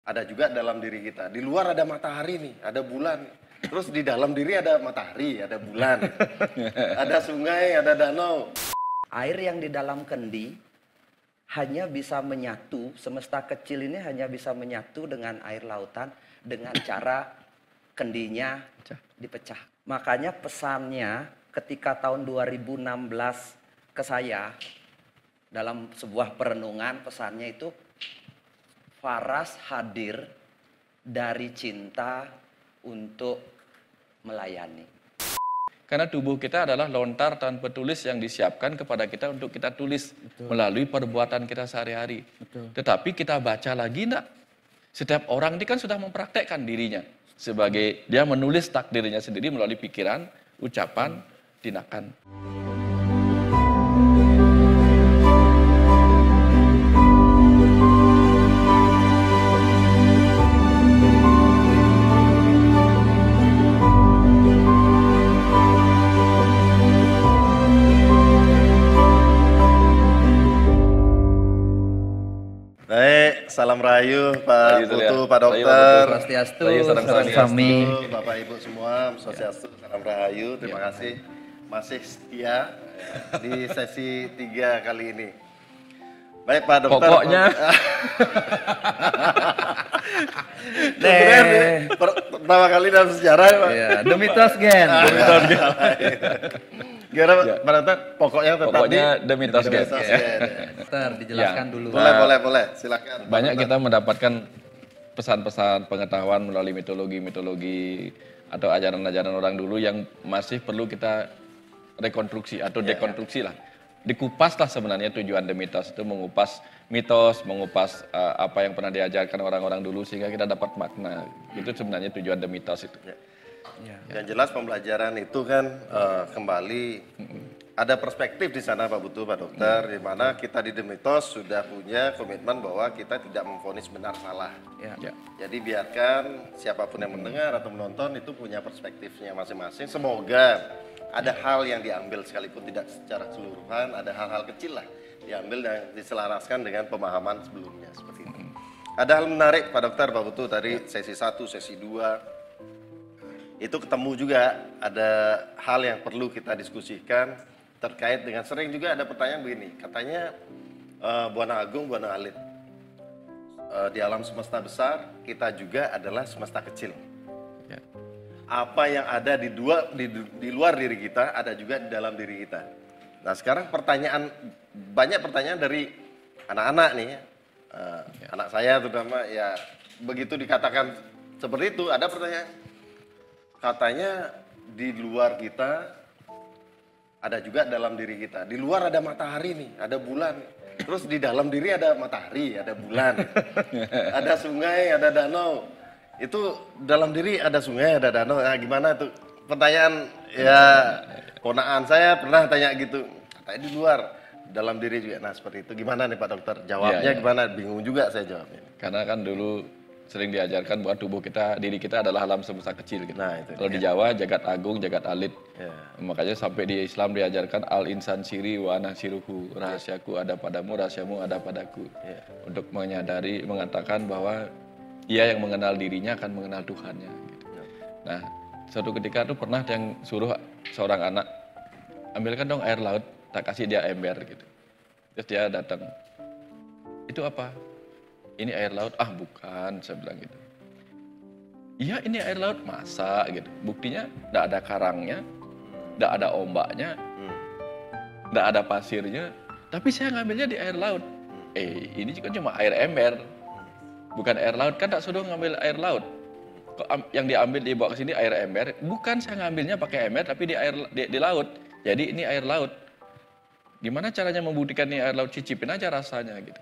ada juga dalam diri kita. Di luar ada matahari nih, ada bulan. Terus di dalam diri ada matahari, ada bulan. Ada sungai, ada danau. Air yang di dalam kendi hanya bisa menyatu, semesta kecil ini hanya bisa menyatu dengan air lautan dengan cara kendinya dipecah. Makanya pesannya ketika tahun 2016 ke saya, dalam sebuah perenungan pesannya itu, Faras hadir dari cinta untuk melayani. Karena tubuh kita adalah lontar tanpa tulis yang disiapkan kepada kita untuk kita tulis melalui perbuatan kita sehari-hari. Tetapi kita baca lagi enggak? Setiap orang ini kan sudah mempraktekkan dirinya sebagai dia menulis takdirnya sendiri melalui pikiran, ucapan, tindakan. Baik, salam rahayu Pak Putu, Pak Dokter. Swastiastu, Salam Sami. Bapak Ibu semua, Swastiastu, salam rahayu. Terima kasih masih setia di sesi 3 kali ini. Baik Pak Dokter. Pokoknya pertama kali dalam sejarah ya Pak. Ya, The Mitos Gen. Gimana Pak Dokter? Pokoknya tetap pokoknya The Mitos Gen. Dokter, dijelaskan dulu. Boleh, silakan. Banyak kita mendapatkan pesan-pesan pengetahuan melalui mitologi atau ajaran-ajaran orang dulu yang masih perlu kita rekonstruksi atau dekonstruksi lah. Dikupas lah sebenarnya tujuan The Mitos itu, mengupas mitos, mengupas apa yang pernah diajarkan orang-orang dulu sehingga kita dapat makna. Itu sebenarnya tujuan The Mitos itu. Yang jelas pembelajaran itu kan kembali ada perspektif di sana Pak Putu, Pak Dokter, di mana kita di The Mitos sudah punya komitmen bahwa kita tidak memvonis benar salah. Ya. Jadi biarkan siapapun yang mendengar atau menonton itu punya perspektifnya masing-masing. Semoga ada hal yang diambil sekalipun tidak secara keseluruhan, ada hal-hal kecil lah diambil dan diselaraskan dengan pemahaman sebelumnya seperti itu. Ada hal menarik Pak Dokter, Pak Putu, tadi sesi 1, sesi 2 itu ketemu juga ada hal yang perlu kita diskusikan terkait dengan, sering juga ada pertanyaan begini, katanya Buana Agung, Buana Alit, di alam semesta besar kita juga adalah semesta kecil. Ya. Apa yang ada di luar diri kita ada juga di dalam diri kita. Nah sekarang banyak pertanyaan dari anak-anak nih, anak saya terutama ya, begitu dikatakan seperti itu ada pertanyaan, katanya di luar kita ada juga dalam diri kita. Di luar ada matahari nih, ada bulan. Terus di dalam diri ada matahari, ada bulan. Ada sungai, ada danau. Itu dalam diri ada sungai, ada danau. Nah, gimana tuh? Pertanyaan ya ponaan saya pernah tanya gitu. Katanya di luar, dalam diri juga. Nah, seperti itu. Gimana nih Pak Dokter? Jawabnya gimana? Bingung juga saya jawabnya. Karena kan dulu sering diajarkan bahwa tubuh kita, diri kita adalah alam semesta kecil gitu. Nah, itu kalau di Jawa jagat agung, jagat alit. Ya. Makanya sampai di Islam diajarkan al insan siri wa ana siruhu, rahasiaku ada padamu, rahasiamu ada padaku. Ya. Untuk menyadari, mengatakan bahwa ia yang mengenal dirinya akan mengenal Tuhannya gitu. Nah, suatu ketika tuh pernah yang suruh seorang anak, ambilkan dong air laut, tak kasih dia ember gitu. Terus dia datang, itu apa? Ini air laut, bukan, saya bilang gitu. Iya ini air laut, masa gitu. Buktinya tidak ada karangnya, tidak ada ombaknya, tidak ada pasirnya, tapi saya ngambilnya di air laut. Ini juga cuma air ember, bukan air laut, kan tak suruh ngambil air laut. Yang diambil dibawa ke sini air ember, bukan saya ngambilnya pakai ember, tapi di laut. Jadi ini air laut. Gimana caranya membuktikan ini air laut? Cicipin aja rasanya gitu.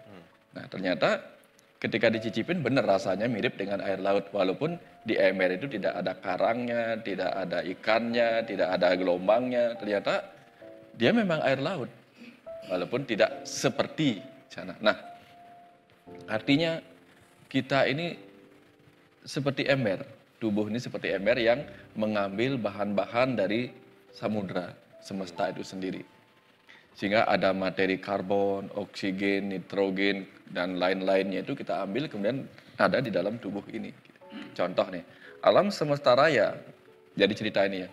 Nah ternyata ketika dicicipin benar rasanya mirip dengan air laut, walaupun di ember itu tidak ada karangnya, tidak ada ikannya, tidak ada gelombangnya. Ternyata dia memang air laut, walaupun tidak seperti sana. Nah, artinya kita ini seperti ember, tubuh ini seperti ember yang mengambil bahan-bahan dari samudra semesta itu sendiri. Sehingga ada materi karbon, oksigen, nitrogen, dan lain-lainnya itu kita ambil kemudian ada di dalam tubuh ini. Contoh nih, alam semesta raya, jadi cerita ini ya.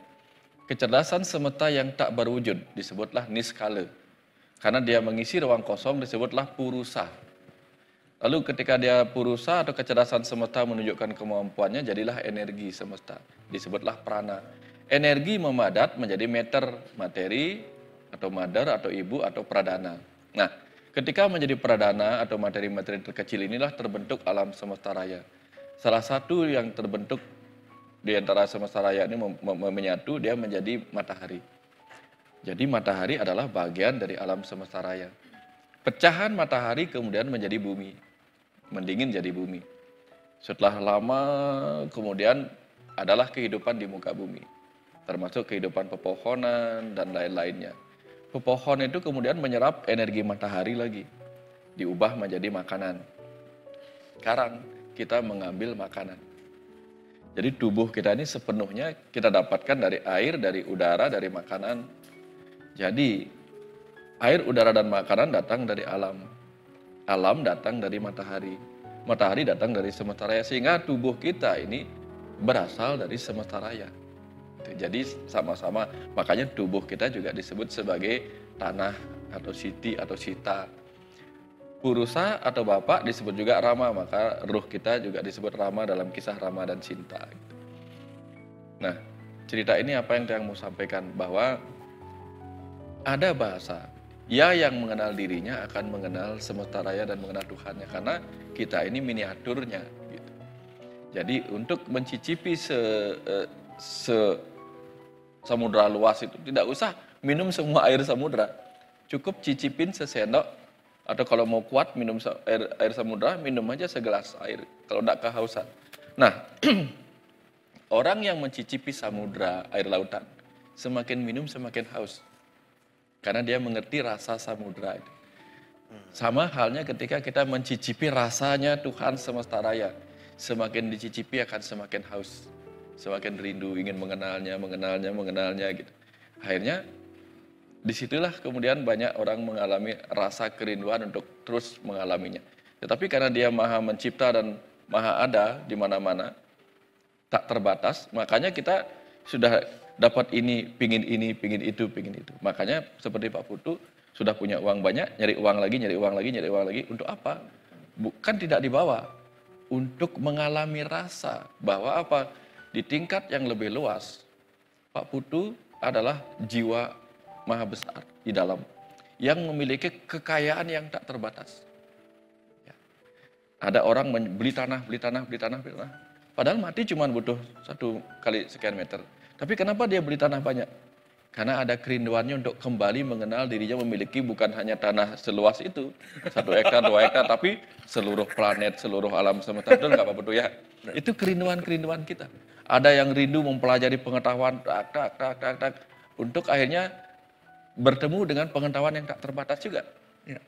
Kecerdasan semesta yang tak berwujud disebutlah niskala. Karena dia mengisi ruang kosong disebutlah purusa. Lalu ketika dia purusa atau kecerdasan semesta menunjukkan kemampuannya, jadilah energi semesta. Disebutlah prana. Energi memadat menjadi meter, materi, atau mother, atau ibu, atau pradana. Nah, ketika menjadi pradana atau materi-materi terkecil inilah terbentuk alam semesta raya. Salah satu yang terbentuk di antara semesta raya ini menyatu, dia menjadi matahari. Jadi matahari adalah bagian dari alam semesta raya. Pecahan matahari kemudian menjadi bumi. Mendingin jadi bumi. Setelah lama kemudian adalah kehidupan di muka bumi. Termasuk kehidupan pepohonan dan lain-lainnya. Pepohon itu kemudian menyerap energi matahari lagi. Diubah menjadi makanan. Sekarang kita mengambil makanan. Jadi tubuh kita ini sepenuhnya kita dapatkan dari air, dari udara, dari makanan. Jadi air, udara, dan makanan datang dari alam. Alam datang dari matahari. Matahari datang dari semesta raya. Sehingga tubuh kita ini berasal dari semesta raya. Jadi sama-sama, makanya tubuh kita juga disebut sebagai tanah atau siti atau sita. Purusa atau bapak disebut juga Rama, maka ruh kita juga disebut Rama dalam kisah Rama dan Sinta. Nah, cerita ini apa yang saya mau sampaikan, bahwa ada bahasa, ya yang mengenal dirinya akan mengenal semesta raya dan mengenal Tuhannya, karena kita ini miniaturnya. Gitu. Jadi untuk mencicipi samudra luas itu tidak usah minum semua air samudra, cukup cicipin sesendok, atau kalau mau kuat minum air samudra, minum aja segelas air kalau tidak kehausan. Nah, orang yang mencicipi samudra, air lautan, semakin minum semakin haus. Karena dia mengerti rasa samudra itu. Sama halnya ketika kita mencicipi rasanya Tuhan semesta raya. Semakin dicicipi akan semakin haus. Semakin rindu, ingin mengenalnya gitu. Akhirnya disitulah kemudian banyak orang mengalami rasa kerinduan untuk terus mengalaminya. Tetapi karena dia maha mencipta dan maha ada di mana-mana, tak terbatas, makanya kita sudah dapat ini, pingin itu. Makanya seperti Pak Putu, sudah punya uang banyak, nyari uang lagi. Untuk apa? Bukan tidak dibawa. Untuk mengalami rasa bahwa apa? Di tingkat yang lebih luas, Pak Putu adalah jiwa maha besar di dalam. Yang memiliki kekayaan yang tak terbatas. Ya. Ada orang beli tanah. Padahal mati cuma butuh 1 kali sekian meter. Tapi kenapa dia beli tanah banyak? Karena ada kerinduannya untuk kembali mengenal dirinya memiliki bukan hanya tanah seluas itu, 1 hektar, 2 hektar, tapi seluruh planet, seluruh alam semesta. Betul nggak Pak Putu ya? Itu kerinduan kita. Ada yang rindu mempelajari pengetahuan, untuk akhirnya bertemu dengan pengetahuan yang tak terbatas juga. Ya.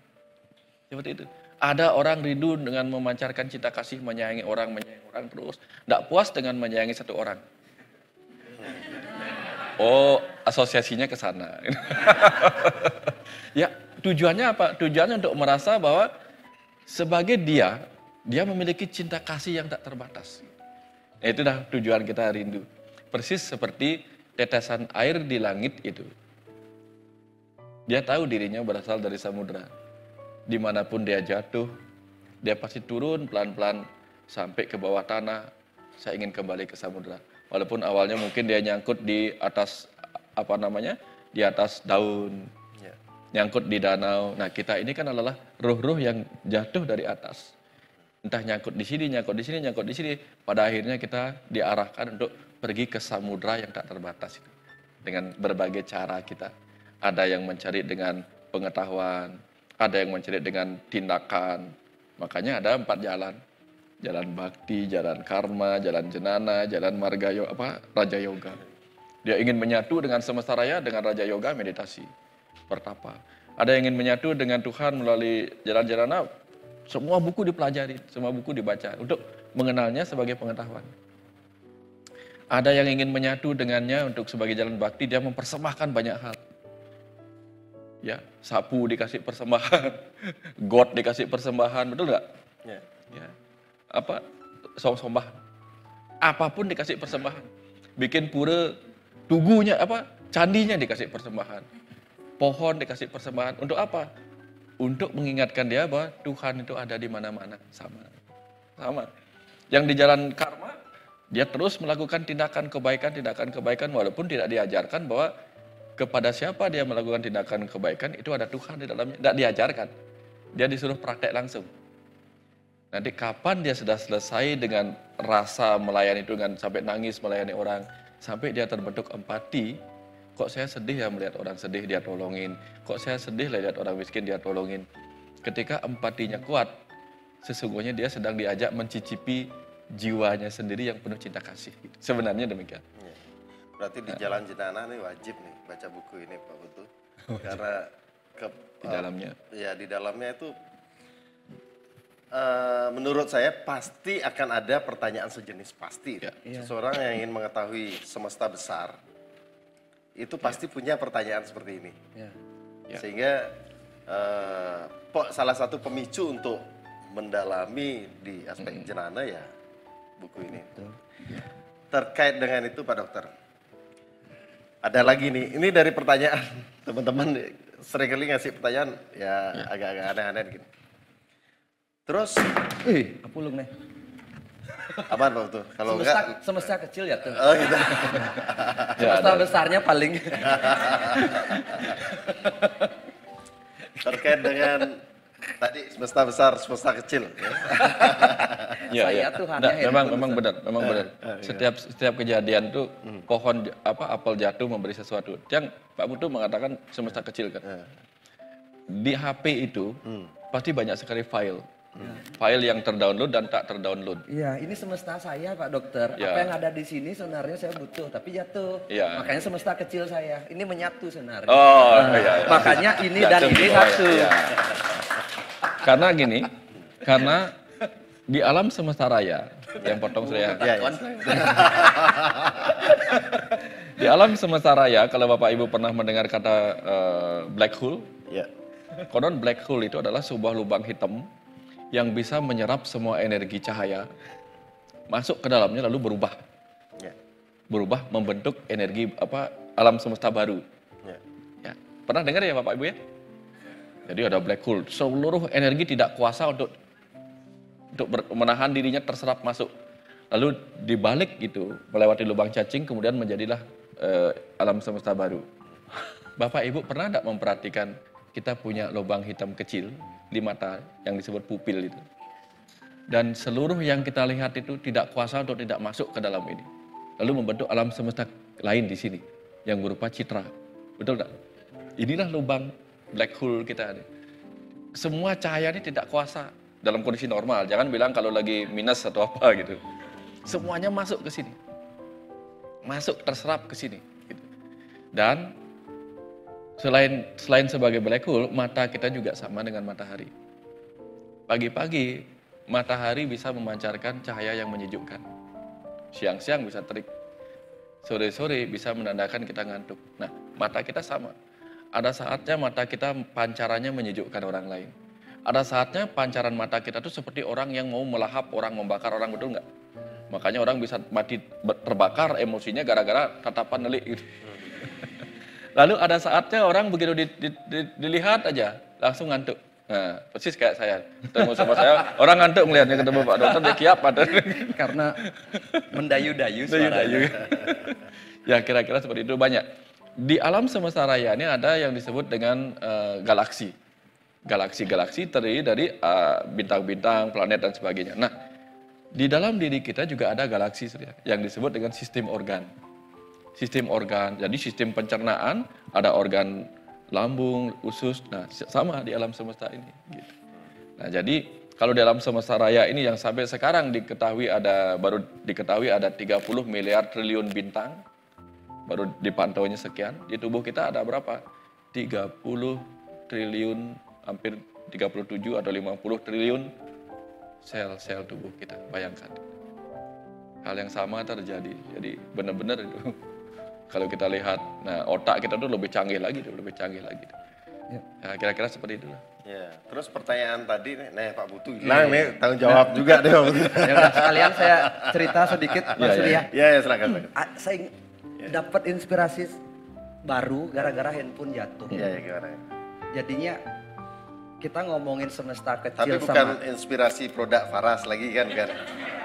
Seperti itu. Ada orang rindu dengan memancarkan cinta kasih, menyayangi orang terus. Tidak puas dengan menyayangi 1 orang. Oh, asosiasinya ke sana. Ya, tujuannya apa? Tujuannya untuk merasa bahwa sebagai dia memiliki cinta kasih yang tak terbatas. Itu dah tujuan kita rindu. Persis seperti tetesan air di langit itu. Dia tahu dirinya berasal dari samudra. Dimanapun dia jatuh, dia pasti turun pelan-pelan sampai ke bawah tanah. Saya ingin kembali ke samudra. Walaupun awalnya mungkin dia nyangkut di atas di atas daun, nyangkut di danau. Nah, kita ini kan adalah ruh-ruh yang jatuh dari atas. Entah nyangkut di sini. Pada akhirnya kita diarahkan untuk pergi ke samudra yang tak terbatas itu. Dengan berbagai cara kita. Ada yang mencari dengan pengetahuan, ada yang mencari dengan tindakan. Makanya ada 4 jalan. Jalan bakti, jalan karma, jalan jenana, jalan marga raja yoga. Dia ingin menyatu dengan semesta raya, dengan raja yoga, meditasi, bertapa. Ada yang ingin menyatu dengan Tuhan melalui jalan jenana, semua buku dipelajari, semua buku dibaca untuk mengenalnya sebagai pengetahuan. Ada yang ingin menyatu dengannya untuk sebagai jalan bakti, dia mempersembahkan banyak hal. Ya, sapu dikasih persembahan, got dikasih persembahan, betul nggak? Ya. Ya, apa sombah, apapun dikasih persembahan. Bikin pura tugunya apa candinya dikasih persembahan, pohon dikasih persembahan. Untuk apa? Untuk mengingatkan dia bahwa Tuhan itu ada di mana-mana, sama. Yang di jalan karma, dia terus melakukan tindakan kebaikan walaupun tidak diajarkan bahwa kepada siapa dia melakukan tindakan kebaikan itu ada Tuhan di dalamnya, tidak diajarkan. Dia disuruh praktek langsung. Nanti kapan dia sudah selesai dengan rasa melayani itu, dengan sampai nangis melayani orang, sampai dia terbentuk empati, kok saya sedih ya melihat orang sedih dia tolongin, kok saya sedih lihat orang miskin dia tolongin. Ketika empatinya kuat, sesungguhnya dia sedang diajak mencicipi jiwanya sendiri yang penuh cinta kasih. Sebenarnya demikian. Berarti di Jalan Jenana nih wajib nih baca buku ini Pak Putu. Karena Di dalamnya. Ya di dalamnya itu menurut saya pasti akan ada pertanyaan sejenis pasti. Ya. Seseorang yang ingin mengetahui semesta besar itu pasti punya pertanyaan seperti ini. Ya. Ya. Sehingga salah satu pemicu untuk mendalami di aspek jenana ya buku ini. Terkait dengan itu Pak Dokter. Ada lagi nih, ini dari pertanyaan teman-teman seringkali ngasih pertanyaan ya agak-agak aneh-aneh gitu. Terus, Apulung nih. apaan Pak tuh? Kalau enggak, Semesta kecil ya tuh. oh gitu. Semesta besarnya paling. Terkait dengan tadi semesta besar, semesta kecil. Saya Tuhannya handphone memang benar. Setiap kejadian tuh pohon apel jatuh memberi sesuatu. Yang Pak Putu mengatakan semesta kecil kan. Di HP itu pasti banyak sekali file. File yang terdownload dan tak terdownload. Iya, ini semesta saya Pak Dokter. Ya. Apa yang ada di sini sebenarnya saya butuh, tapi jatuh. Ya. Makanya semesta kecil saya. Ini menyatu sebenarnya. Oh, iya. Makanya ini dan ini satu. Ya. Karena gini, karena di alam semesta raya, yang potong saya. Di alam semesta raya, kalau Bapak Ibu pernah mendengar kata black hole, konon black hole itu adalah sebuah lubang hitam yang bisa menyerap semua energi cahaya, masuk ke dalamnya lalu berubah. Berubah membentuk energi alam semesta baru. Ya. Pernah dengar ya Bapak Ibu ya? Jadi ada black hole, seluruh energi tidak kuasa untuk menahan dirinya terserap masuk. Lalu dibalik gitu, melewati lubang cacing, kemudian menjadilah alam semesta baru. Bapak Ibu pernah tidak memperhatikan kita punya lubang hitam kecil di mata yang disebut pupil itu. Dan seluruh yang kita lihat itu tidak kuasa untuk tidak masuk ke dalam ini. Lalu membentuk alam semesta lain di sini yang berupa citra. Betul tak? Inilah lubang black hole kita. Semua cahaya ini tidak kuasa dalam kondisi normal. Jangan bilang kalau lagi minus atau apa gitu. Semuanya masuk ke sini. Masuk terserap ke sini. Gitu. Dan selain sebagai black hole, mata kita juga sama dengan matahari. Pagi-pagi, matahari bisa memancarkan cahaya yang menyejukkan. Siang-siang bisa terik. Sore-sore bisa menandakan kita ngantuk. Nah, mata kita sama. Ada saatnya mata kita pancarannya menyejukkan orang lain. Ada saatnya pancaran mata kita tuh seperti orang yang mau melahap orang, membakar orang, betul nggak? Makanya orang bisa mati terbakar emosinya gara-gara tatapan nelik gitu. Lalu ada saatnya orang begitu dilihat aja langsung ngantuk. Nah, persis kayak saya. Ketemu sama saya, orang ngantuk melihatnya ketemu Pak Dokter, dia kiap ada. Karena mendayu-dayu suaranya. Ya kira-kira seperti itu banyak. Di alam semesta raya ini ada yang disebut dengan galaksi. Galaksi-galaksi terdiri dari bintang-bintang, planet dan sebagainya. Nah, di dalam diri kita juga ada galaksi yang disebut dengan sistem organ. Sistem organ, jadi sistem pencernaan, ada organ lambung, usus, nah sama di alam semesta ini. Gitu. Nah jadi kalau di alam semesta raya ini yang sampai sekarang baru diketahui ada 30 miliar triliun bintang, baru dipantaunya sekian, di tubuh kita ada berapa? 30 triliun, hampir 37 atau 50 triliun sel-sel tubuh kita, bayangkan. Hal yang sama terjadi, jadi benar-benar itu. Kalau kita lihat, nah otak kita tuh lebih canggih lagi. Ya. Ya, kira-kira seperti itu lah. Ya, terus pertanyaan tadi nih Pak Putu hilang nih, tanggung jawab juga deh Pak Putu. Ya udah sekalian saya cerita sedikit Pak Iya, Surya. Ya, ya silakan. silakan. Saya dapat inspirasi baru gara-gara handphone jatuh. Ya, ya gimana? Jadinya kita ngomongin semesta Tapi kecil bukan sama inspirasi produk Faras lagi kan?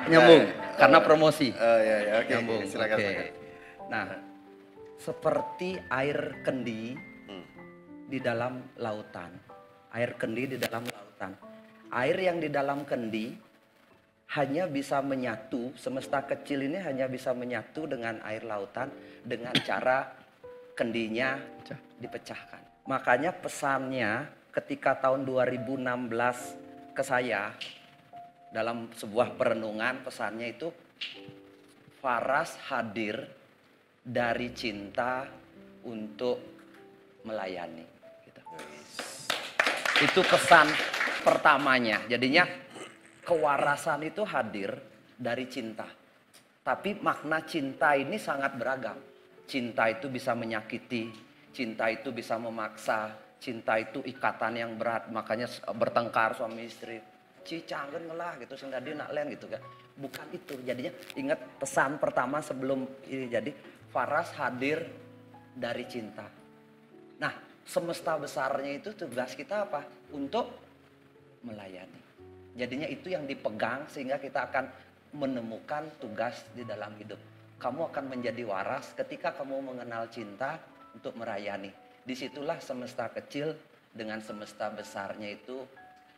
nyambung Ya, karena promosi. ya, ya, oke. Nyambung. Silakan. Oke. silakan. Nah, seperti air kendi Hmm. di dalam lautan. Air kendi di dalam lautan. Air yang di dalam kendi hanya bisa menyatu, semesta kecil ini hanya bisa menyatu dengan air lautan dengan cara kendinya dipecahkan. Makanya pesannya ketika tahun 2016 ke saya dalam sebuah perenungan, pesannya itu Faras hadir dari cinta untuk melayani. Gitu. Itu pesan pertamanya. Jadinya kewarasan itu hadir dari cinta. Tapi makna cinta ini sangat beragam. Cinta itu bisa menyakiti, cinta itu bisa memaksa, cinta itu ikatan yang berat. Makanya bertengkar suami istri. Cicanggen ngelah gitu, sing tadi nak len gitu kan. Bukan itu. Jadinya ingat pesan pertama sebelum ini jadi Faras hadir dari cinta. Nah, semesta besarnya itu tugas kita apa? Untuk melayani. Jadinya itu yang dipegang sehingga kita akan menemukan tugas di dalam hidup. Kamu akan menjadi waras ketika kamu mengenal cinta untuk merayani. Disitulah semesta kecil dengan semesta besarnya itu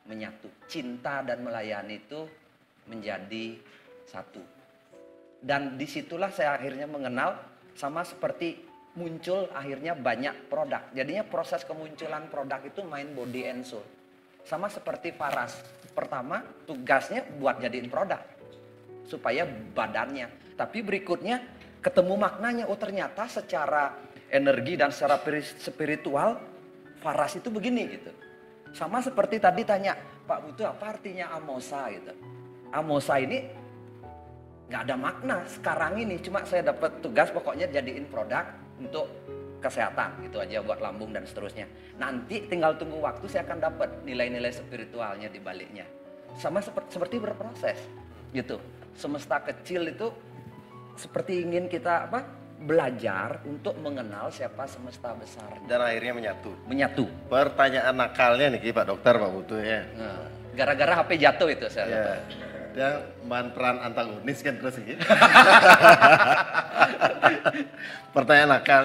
menyatu. Cinta dan melayani itu menjadi satu. Dan disitulah saya akhirnya mengenal sama seperti muncul akhirnya banyak produk. Jadinya proses kemunculan produk itu main body and soul. Sama seperti Faras. Pertama tugasnya buat jadiin produk. Supaya badannya. Tapi berikutnya ketemu maknanya. Oh ternyata secara energi dan secara spiritual Faras itu begini gitu. Sama seperti tadi tanya, Pak Putu apa artinya amosa gitu. Amosa ini nggak ada makna sekarang ini. Cuma saya dapat tugas pokoknya jadiin produk untuk kesehatan gitu aja buat lambung dan seterusnya. Nanti tinggal tunggu waktu saya akan dapat nilai-nilai spiritualnya di baliknya. Sama seperti berproses gitu. Semesta kecil itu seperti ingin kita belajar untuk mengenal siapa semesta besar. Dan akhirnya Menyatu. Pertanyaan nakalnya nih Pak Dokter, Pak Putu ya. Nah, gara-gara HP jatuh itu saya. Ya. Dia main peran antagonis kan terus ini. Pertanyaan nakal.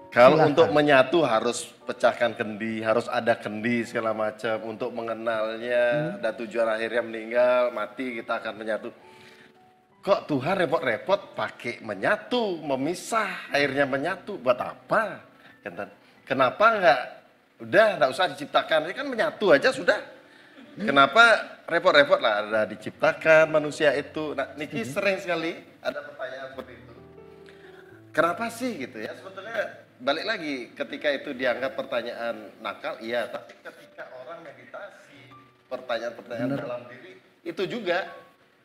Kalau Silakan. untuk menyatu harus pecahkan kendi, harus ada kendi segala macam untuk mengenalnya dan tujuan akhirnya meninggal, mati kita akan menyatu. Kok Tuhan repot-repot pakai menyatu, memisah, akhirnya menyatu buat apa? Kenapa nggak usah diciptakan, ini kan menyatu aja sudah. Kenapa repot-repot lah ada diciptakan manusia itu? Nah, Niki sering sekali ada pertanyaan seperti itu. Kenapa sih gitu ya? Sebetulnya balik lagi ketika itu dianggap pertanyaan nakal, iya. Tapi ketika orang meditasi, pertanyaan-pertanyaan dalam diri itu juga.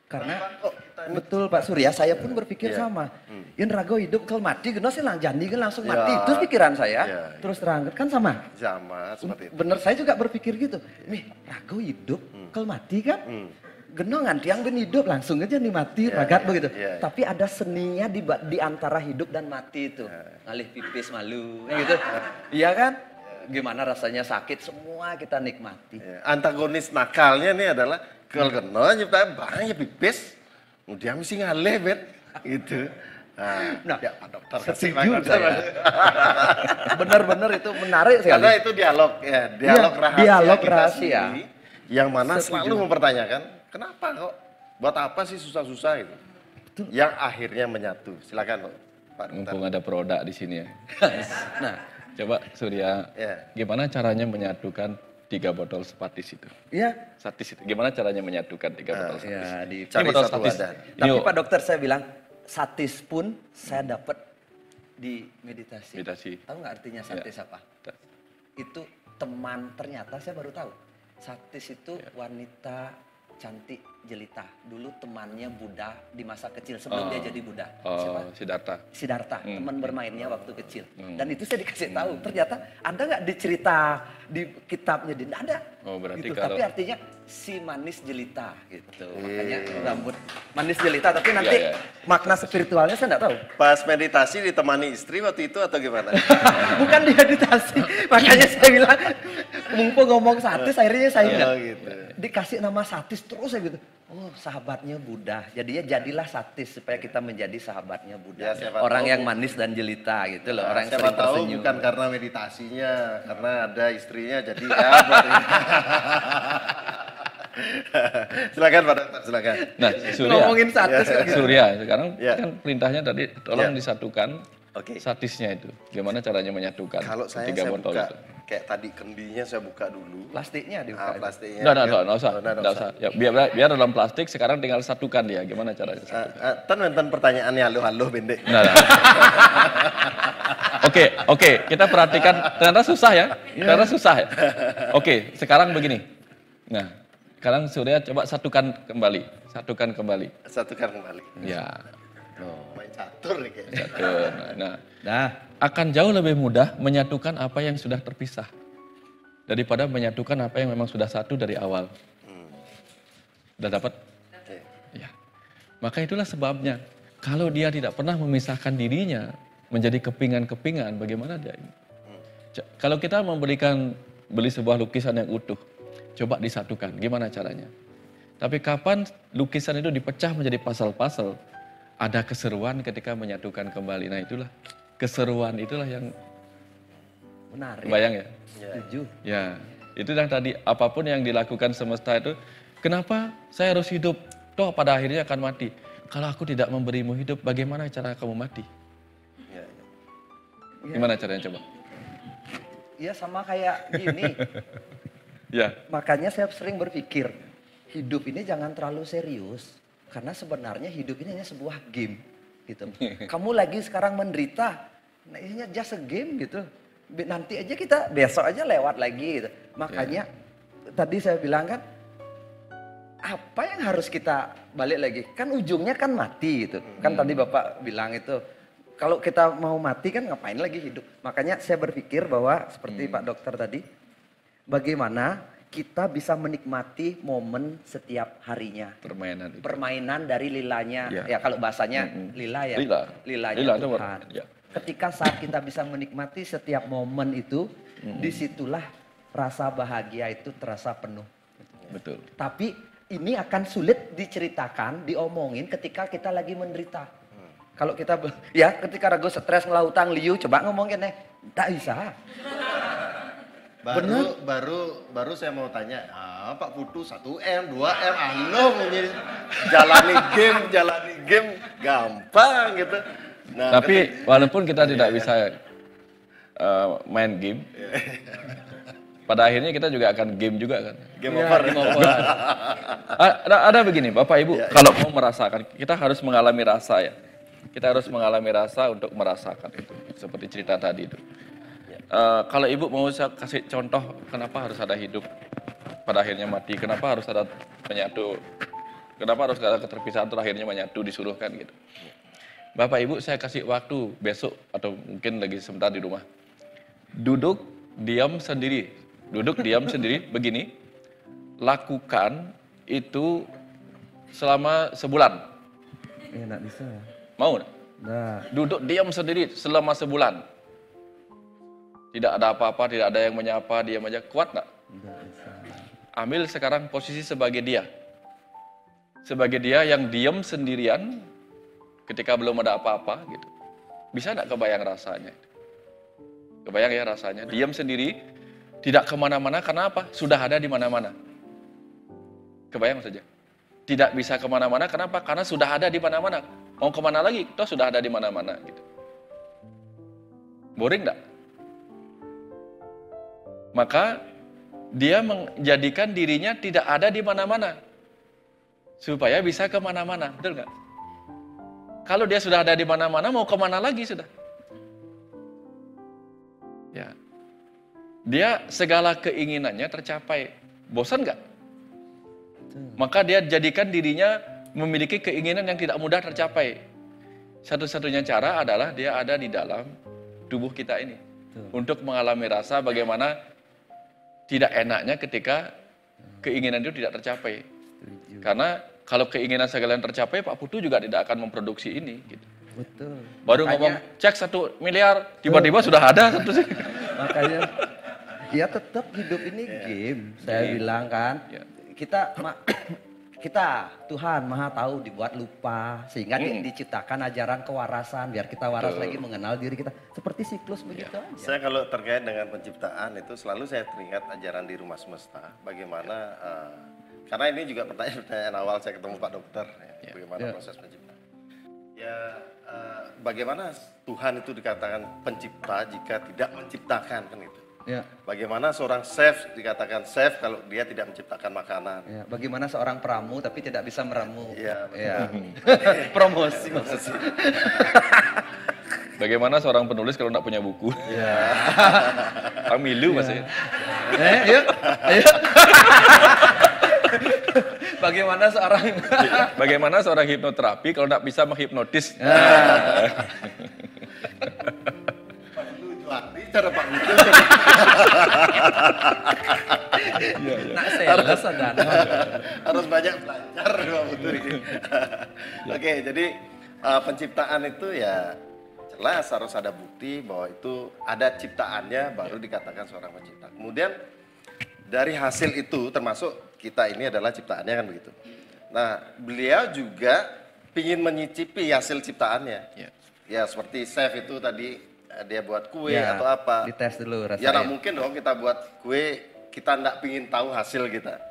Karena Kenapa kok kita ini betul Pak Surya, saya pun berpikir Iya. sama. In rago hidup kalau mati, geno sih lang jandi kan langsung Ya. mati. Terus pikiran saya, Ya. terus terang kan sama. sama seperti itu? Bener saya juga berpikir gitu. Nih rago hidup kalau mati kan, geno nganti yang ben hidup langsung aja nih mati, Ya, ragat ya, begitu. ya, ya. Tapi ada seninya di antara hidup dan mati itu. Ngalih pipis malu, gitu. Iya kan? Gimana rasanya sakit semua kita nikmati. Ya, antagonis nakalnya nih adalah kalau kena nyiptain banyak pipis, dia mesti ngaleh bet, gitu. Nah, ya Pak Dokter setuju saya. Bener-bener itu menarik sekali. Karena itu dialog ya, dialog Iya, rahasia. dialog kita rahasia. sendiri, yang mana Setuju. selalu mempertanyakan, kenapa kok, buat apa sih susah-susah gitu? Yang akhirnya menyatu. Silakan Pak Dokter. Mumpung ada produk di sini ya. Nah, Coba Surya, Ya. gimana caranya menyatukan 3 botol Satis itu? iya. Satis itu, gimana caranya menyatukan 3 botol Satis? Ya, di Cari botol satu Satis. wadah. Tapi Ini Pak Dokter saya bilang satis pun saya dapat di meditasi. Meditasi. Tahu nggak artinya satis apa? Itu teman, ternyata saya baru tahu. Satis itu wanita cantik jelita. Dulu temannya Buddha di masa kecil sebelum dia jadi Buddha. Oh, Siddhartha. Siddhartha, teman bermainnya waktu kecil. Dan itu saya dikasih tahu, ternyata ada nggak di cerita di kitabnya, tidak ada. Oh, berarti gitu. kalau- Tapi artinya si manis jelita gitu. Makanya rambut manis jelita, tapi nanti Iya, iya. makna spiritualnya saya nggak tahu. Pas meditasi ditemani istri waktu itu atau gimana? Bukan di meditasi, makanya saya bilang mumpung ngomong satis, akhirnya saya ingat. Oh, gitu. Dikasih nama satis terus saya gitu. Oh, sahabatnya Buddha. Jadinya jadilah satis supaya kita menjadi sahabatnya Buddha. Ya, siapa Orang tahu. yang manis dan jelita gitu loh, orang yang Siapa sering tahu tersenyum. bukan karena meditasinya, karena ada istrinya jadi ya. Silakan Pak Dokter, silakan. Nah, Surya. Ngomongin satis Ya. lagi. Surya, sekarang Ya. kan perintahnya tadi tolong Ya. disatukan Oke. satisnya itu. Gimana caranya menyatukan Kalau saya ketiga botol buka, itu? kayak tadi kendinya saya buka dulu. Plastiknya dibuka. Plastiknya. Nggak usah. Oh, Nggak usah. Ya, biar dalam plastik, sekarang tinggal satukan dia. Gimana caranya? Tan pertanyaannya halo pendek. Nah. Oke, kita perhatikan. Ternyata susah ya. Ternyata susah ya. Oke, sekarang begini. Nah, sekarang Surya coba satukan kembali. Satukan kembali. Satukan kembali. Ya. Main catur nih kayaknya. Satu. Nah, Nah, akan jauh lebih mudah menyatukan apa yang sudah terpisah daripada menyatukan apa yang memang sudah satu dari awal. Udah dapat? Oke. Ya. Maka itulah sebabnya kalau dia tidak pernah memisahkan dirinya menjadi kepingan-kepingan, bagaimana dia ini? Kalau kita beli sebuah lukisan yang utuh, coba disatukan, gimana caranya? Tapi kapan lukisan itu dipecah menjadi pasal-pasal, ada keseruan ketika menyatukan kembali. Nah itulah, keseruan itulah yang menarik. bayang ya? Setuju. Ya, itu yang tadi, apapun yang dilakukan semesta itu, kenapa saya harus hidup? Toh pada akhirnya akan mati. Kalau aku tidak memberimu hidup, bagaimana cara kamu mati? Ya, ya. Gimana caranya coba? Iya sama kayak gini. Ya, Makanya saya sering berpikir, hidup ini jangan terlalu serius. Karena sebenarnya hidup ini hanya sebuah game. Gitu. Kamu lagi sekarang menderita, nah ini just a game gitu. Nanti aja kita, besok aja lewat lagi gitu. Makanya tadi saya bilang kan, apa yang harus kita balik lagi? Kan ujungnya kan mati gitu. Kan tadi Bapak bilang itu, kalau kita mau mati kan ngapain lagi hidup. Makanya saya berpikir bahwa seperti Pak Dokter tadi, bagaimana kita bisa menikmati momen setiap harinya. permainan itu. Permainan dari lilanya, Ya. ya kalau bahasanya lila ya. Lilanya Lila itu Tuhan. ya. Ketika saat kita bisa menikmati setiap momen itu, disitulah rasa bahagia itu terasa penuh. Betul. Tapi ini akan sulit diceritakan, diomongin ketika kita lagi menderita. Kalau kita, ya ketika ragu stres ngelautan liu, coba ngomongin tak bisa. Baru saya mau tanya, Pak Putu 1M, 2M, jalani game gampang gitu. Nah, Tapi walaupun kita tidak bisa main game, pada akhirnya kita juga akan game juga kan. game over. Ada begini, Bapak Ibu, kalau mau merasakan, kita harus mengalami rasa ya. Kita harus mengalami rasa untuk merasakan itu, seperti cerita tadi itu. Kalau Ibu mau saya kasih contoh, kenapa harus ada hidup, pada akhirnya mati, kenapa harus ada menyatu, kenapa harus ada keterpisahan, terakhirnya menyatu, disuruhkan gitu. Bapak Ibu, saya kasih waktu besok atau mungkin lagi sebentar di rumah. Duduk diam sendiri begini. Lakukan itu selama sebulan. Enggak bisa. Mau nggak? Nah, Duduk diam sendiri selama sebulan. Tidak ada apa-apa, tidak ada yang menyapa, diam aja. Kuat nggak? enggak bisa. Ambil sekarang posisi sebagai dia. Sebagai dia yang diam sendirian ketika belum ada apa-apa gitu. Bisa nggak kebayang rasanya? Kebayang ya rasanya. Diam sendiri, tidak kemana-mana, karena apa? Sudah ada di mana-mana. Kebayang saja. Tidak bisa kemana-mana, kenapa? Karena sudah ada di mana-mana. Mau kemana lagi? Toh sudah ada di mana-mana gitu. Boring nggak? Maka dia menjadikan dirinya tidak ada di mana-mana. Supaya bisa kemana-mana, betul nggak? Kalau dia sudah ada di mana-mana, mau kemana lagi sudah? Ya, dia segala keinginannya tercapai. Bosan nggak? Maka dia jadikan dirinya memiliki keinginan yang tidak mudah tercapai. Satu-satunya cara adalah dia ada di dalam tubuh kita ini. Untuk mengalami rasa bagaimana tidak enaknya ketika keinginan itu tidak tercapai. Karena kalau keinginan sekalian tercapai, Pak Putu juga tidak akan memproduksi ini. Gitu. Betul. Baru ngomong cek 1 miliar, tiba-tiba sudah ada satu sih. Makanya ya tetap hidup ini game. Saya bilang kan, kita Tuhan Maha Tahu dibuat lupa sehingga diciptakan ajaran kewarasan biar kita waras lagi mengenal diri kita. Seperti siklus begitu aja. Saya kalau terkait dengan penciptaan itu selalu saya teringat ajaran di Rumah Semesta. Bagaimana karena ini juga pertanyaan awal saya ketemu Pak Dokter ya, bagaimana proses penciptaan. Ya bagaimana Tuhan itu dikatakan pencipta jika tidak menciptakan kan itu. Ya. Bagaimana seorang chef dikatakan chef kalau dia tidak menciptakan makanan. Ya, bagaimana seorang peramu tapi tidak bisa meramu. Iya. Ya. Promosi maksudnya. Bagaimana seorang penulis kalau tidak punya buku? Iya. Pamilu maksudnya. Yuk. Bagaimana seorang hipnoterapi kalau tidak bisa menghipnotis? Cara Pak Putu. Nak sales ada. Harus banyak belajar Pak Putu ini. Oke, jadi penciptaan itu ya jelas harus ada bukti bahwa itu ada ciptaannya baru dikatakan seorang pencipta. Kemudian dari hasil itu termasuk kita ini adalah ciptaannya kan begitu. Nah, beliau juga ingin menyicipi hasil ciptaannya. Ya seperti chef itu tadi dia buat kue atau apa. Dites dulu rasanya. Ya nggak mungkin dong kita buat kue, kita nggak pingin tahu hasil kita.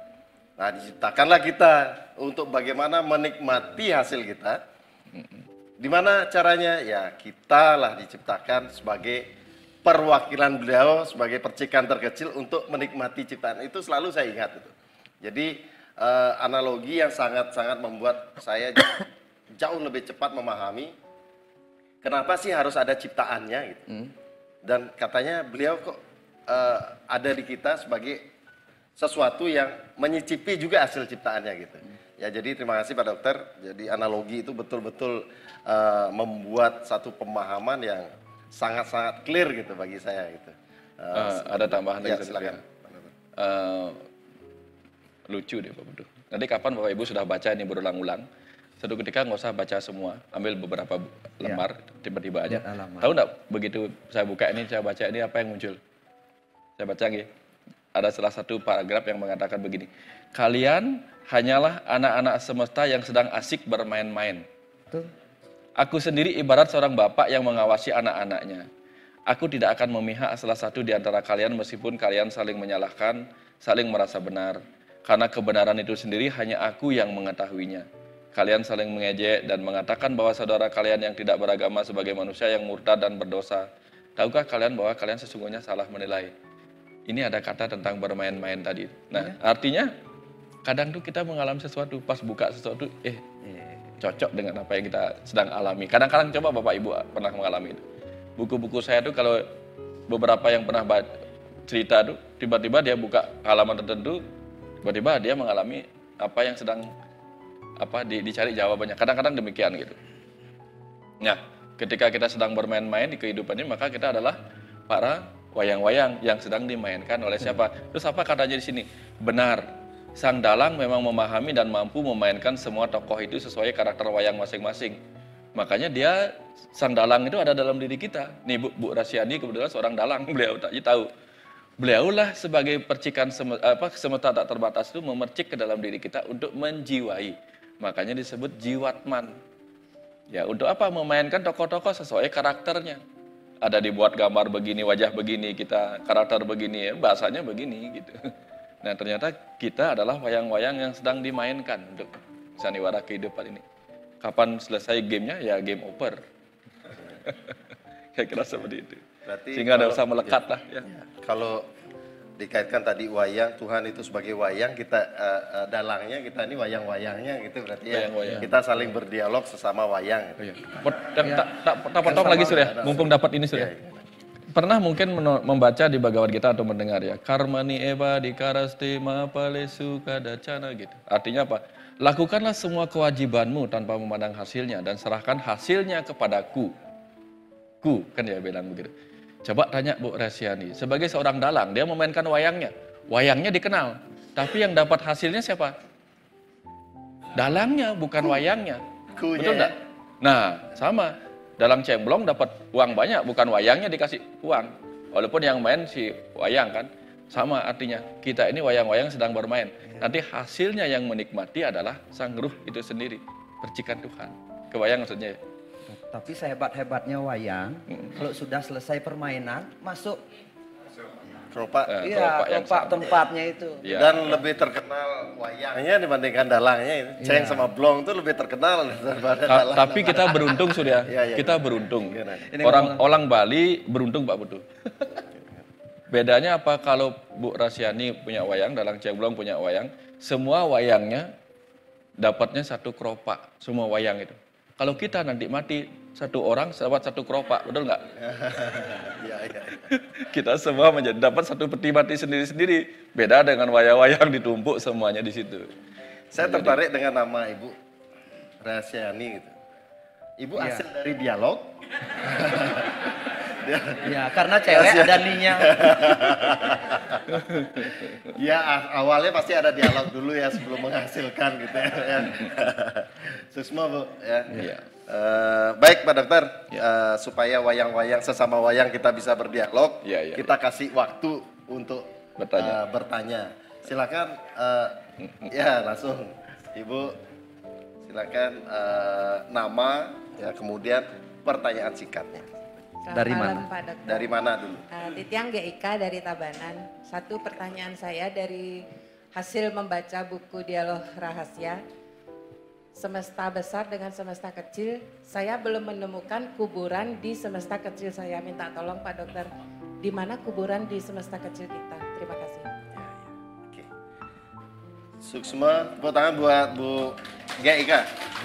Nah diciptakanlah kita untuk bagaimana menikmati hasil kita. Dimana caranya? Ya kita lah diciptakan sebagai perwakilan beliau, sebagai percikan terkecil untuk menikmati ciptaan. Itu selalu saya ingat itu. Jadi analogi yang sangat-sangat membuat saya jauh lebih cepat memahami kenapa sih harus ada ciptaannya gitu. Dan katanya beliau kok ada di kita sebagai sesuatu yang menyicipi juga hasil ciptaannya gitu. Ya jadi terima kasih Pak Dokter. Jadi analogi itu betul-betul membuat satu pemahaman yang sangat-sangat clear gitu bagi saya gitu. Ada tambahan ya, lagi silakan. Lucu deh Pak Putu. Nanti kapan Bapak Ibu sudah baca ini berulang-ulang, satu ketika nggak usah baca semua, ambil beberapa lembar, tiba-tiba aja. Tahu nggak begitu saya buka ini, saya baca ini apa yang muncul? Saya baca gitu. Ada salah satu paragraf yang mengatakan begini, kalian hanyalah anak-anak semesta yang sedang asik bermain-main. Aku sendiri ibarat seorang bapak yang mengawasi anak-anaknya. Aku tidak akan memihak salah satu di antara kalian meskipun kalian saling menyalahkan, saling merasa benar. Karena kebenaran itu sendiri hanya aku yang mengetahuinya. Kalian saling mengejek dan mengatakan bahwa saudara kalian yang tidak beragama sebagai manusia yang murtad dan berdosa. Tahukah kalian bahwa kalian sesungguhnya salah menilai? Ini ada kata tentang bermain-main tadi. Nah, artinya kadang tuh kita mengalami sesuatu, pas buka sesuatu, cocok dengan apa yang kita sedang alami. Kadang-kadang coba Bapak Ibu pernah mengalami itu. Buku-buku saya tuh kalau beberapa yang pernah cerita tuh, tiba-tiba dia buka halaman tertentu, tiba-tiba dia mengalami apa yang sedang dicari jawabannya. Kadang-kadang demikian gitu. Nah, ketika kita sedang bermain-main di kehidupan ini, maka kita adalah para wayang-wayang yang sedang dimainkan oleh siapa? Terus apa katanya di sini? Benar, sang dalang memang memahami dan mampu memainkan semua tokoh itu sesuai karakter wayang masing-masing. Makanya dia, sang dalang itu ada dalam diri kita. Nih Bu Rasyani kebetulan seorang dalang, beliau tak tahu. Beliaulah sebagai percikan semesta tak terbatas itu memercik ke dalam diri kita untuk menjiwai. Makanya disebut jiwatman. Ya, untuk apa? Memainkan tokoh-tokoh sesuai karakternya. Ada dibuat gambar begini, wajah begini, kita karakter begini, ya, bahasanya begini gitu. Nah, ternyata kita adalah wayang-wayang yang sedang dimainkan untuk sandiwara kehidupan ini. Kapan selesai gamenya? Ya game over. Kira-kira seperti itu. Berarti sehingga ada usah melekat lah. Ya. Kalau dikaitkan tadi wayang, Tuhan itu sebagai wayang, kita dalangnya, kita ini wayang-wayangnya gitu berarti ya. Wayang-wayang. Kita saling berdialog sesama wayang. Gitu. Tak potong lagi Surya, mumpung dapat ini Surya. pernah mungkin membaca di Bhagavad Gita atau mendengar ya, karmani eva dikaraste mapalesu kadacana gitu. Artinya apa? Lakukanlah semua kewajibanmu tanpa memandang hasilnya dan serahkan hasilnya kepadaku. Kan dia bilang begitu. Coba tanya Bu Rasiani, sebagai seorang dalang, dia memainkan wayangnya. Wayangnya dikenal, tapi yang dapat hasilnya siapa? Dalangnya, bukan wayangnya. Betul enggak? Nah, sama. Dalang cemplong dapat uang banyak, bukan wayangnya dikasih uang. Walaupun yang main si wayang kan. Sama artinya, kita ini wayang-wayang sedang bermain. Nanti hasilnya yang menikmati adalah sang ruh itu sendiri. Percikan Tuhan. Kebayang maksudnya ya? Tapi sehebat-hebatnya wayang, kalau sudah selesai permainan, masuk Keropak. keropak tempatnya itu. Ya. Dan lebih terkenal wayangnya dibandingkan dalangnya ini. Ceng sama Blong itu lebih terkenal daripada dalang. Tapi kita beruntung sudah. Iya. Kita beruntung. Gimana? Orang Bali beruntung Pak Putu. Bedanya apa kalau Bu Rasiani punya wayang, dalang cemplong punya wayang, semua wayangnya dapatnya satu keropak, semua wayang itu. Kalau kita nanti mati, satu orang dapat satu keropak, betul nggak? Iya. Kita semua dapat satu peti mati sendiri-sendiri. Beda dengan wayang-wayang ditumpuk semuanya di situ. Saya tertarik dengan nama Ibu Rasiani gitu. Ibu hasil dari dialog. Ya, karena cewek ada ninya. Ya awalnya pasti ada dialog dulu ya sebelum menghasilkan gitu ya. Susma Bu ya. Iya. Baik Pak Dokter, supaya wayang-wayang sesama wayang kita bisa berdialog, Iya. kita kasih waktu untuk Bertanya. bertanya. Silakan ya langsung Ibu silakan nama ya kemudian pertanyaan singkatnya. Selamat Dari malam, mana? Pak Dokter. Dari mana dulu? Titiang GIK dari Tabanan. Satu pertanyaan saya dari hasil membaca buku Dialog Rahasia. Semesta besar dengan semesta kecil, saya belum menemukan kuburan di semesta kecil saya. Minta tolong Pak Dokter, di mana kuburan di semesta kecil kita? Terima kasih. Oke. Suksma, tepuk tangan buat Bu GIK.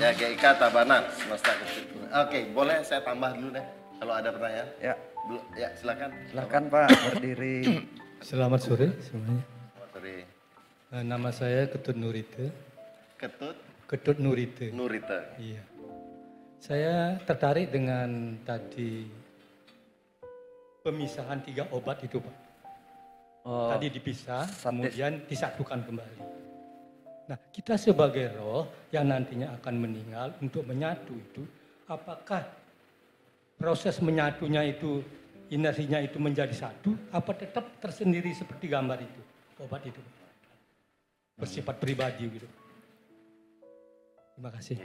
Ya GIK Tabanan, semesta kecil. Oke, boleh saya tambah dulu deh kalau ada pertanyaan. Ya, Belum, ya silakan. silakan Pak berdiri. Selamat sore semuanya. Sorry. Nama saya Ketut Nurite. Ketut Nurite. Nurita. Iya. Saya tertarik dengan tadi pemisahan 3 obat itu, Pak. Oh, Tadi dipisah, Satu. kemudian disatukan kembali. Nah, kita sebagai roh yang nantinya akan meninggal untuk menyatu itu, apakah proses menyatunya itu, inersinya itu menjadi satu, apa tetap tersendiri seperti gambar itu, obat itu, bersifat pribadi gitu. Terima kasih.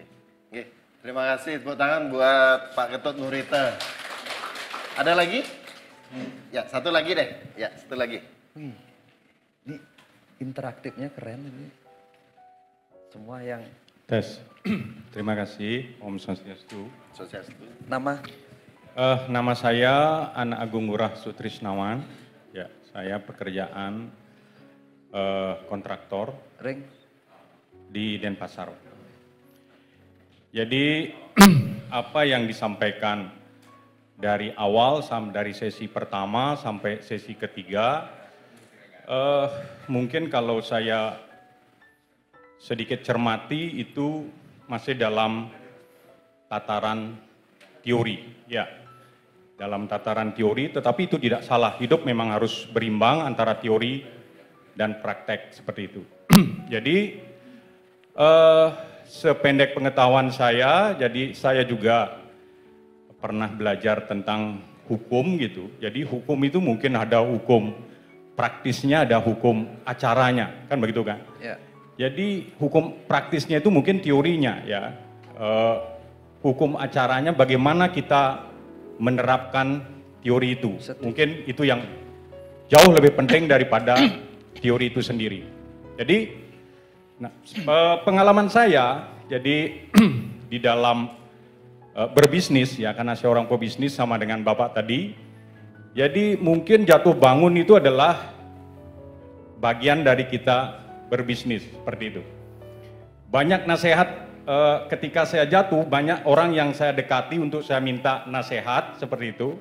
Oke, terima kasih. Tepuk tangan buat Pak Ketut Nurita. Ada lagi? Ya, satu lagi deh. Ya, satu lagi. Wih, ini interaktifnya keren ini. Semua yang Tes. Terima kasih, Om Swastiastu. Sosial itu. nama Nama saya Anak Agung Ngurah Sutrisnawan. Ya, saya pekerjaan kontraktor ring. di Denpasar. Jadi apa yang disampaikan dari awal dari sesi pertama sampai sesi ketiga, mungkin kalau saya sedikit cermati itu masih dalam tataran teori, ya. Dalam tataran teori, tetapi itu tidak salah. Hidup memang harus berimbang antara teori dan praktek seperti itu. Jadi sependek pengetahuan saya, jadi saya juga pernah belajar tentang hukum gitu. Jadi hukum itu mungkin ada hukum praktisnya, ada hukum acaranya, kan begitu kan? Ya. Jadi hukum praktisnya itu mungkin teorinya ya. Hukum acaranya bagaimana kita menerapkan teori itu. Mungkin itu yang jauh lebih penting daripada teori itu sendiri. Jadi pengalaman saya jadi di dalam berbisnis ya, karena saya orang pebisnis sama dengan Bapak tadi. Jadi mungkin jatuh bangun itu adalah bagian dari kita berbisnis seperti itu. Banyak nasihat ketika saya jatuh, banyak orang yang saya dekati untuk saya minta nasihat seperti itu.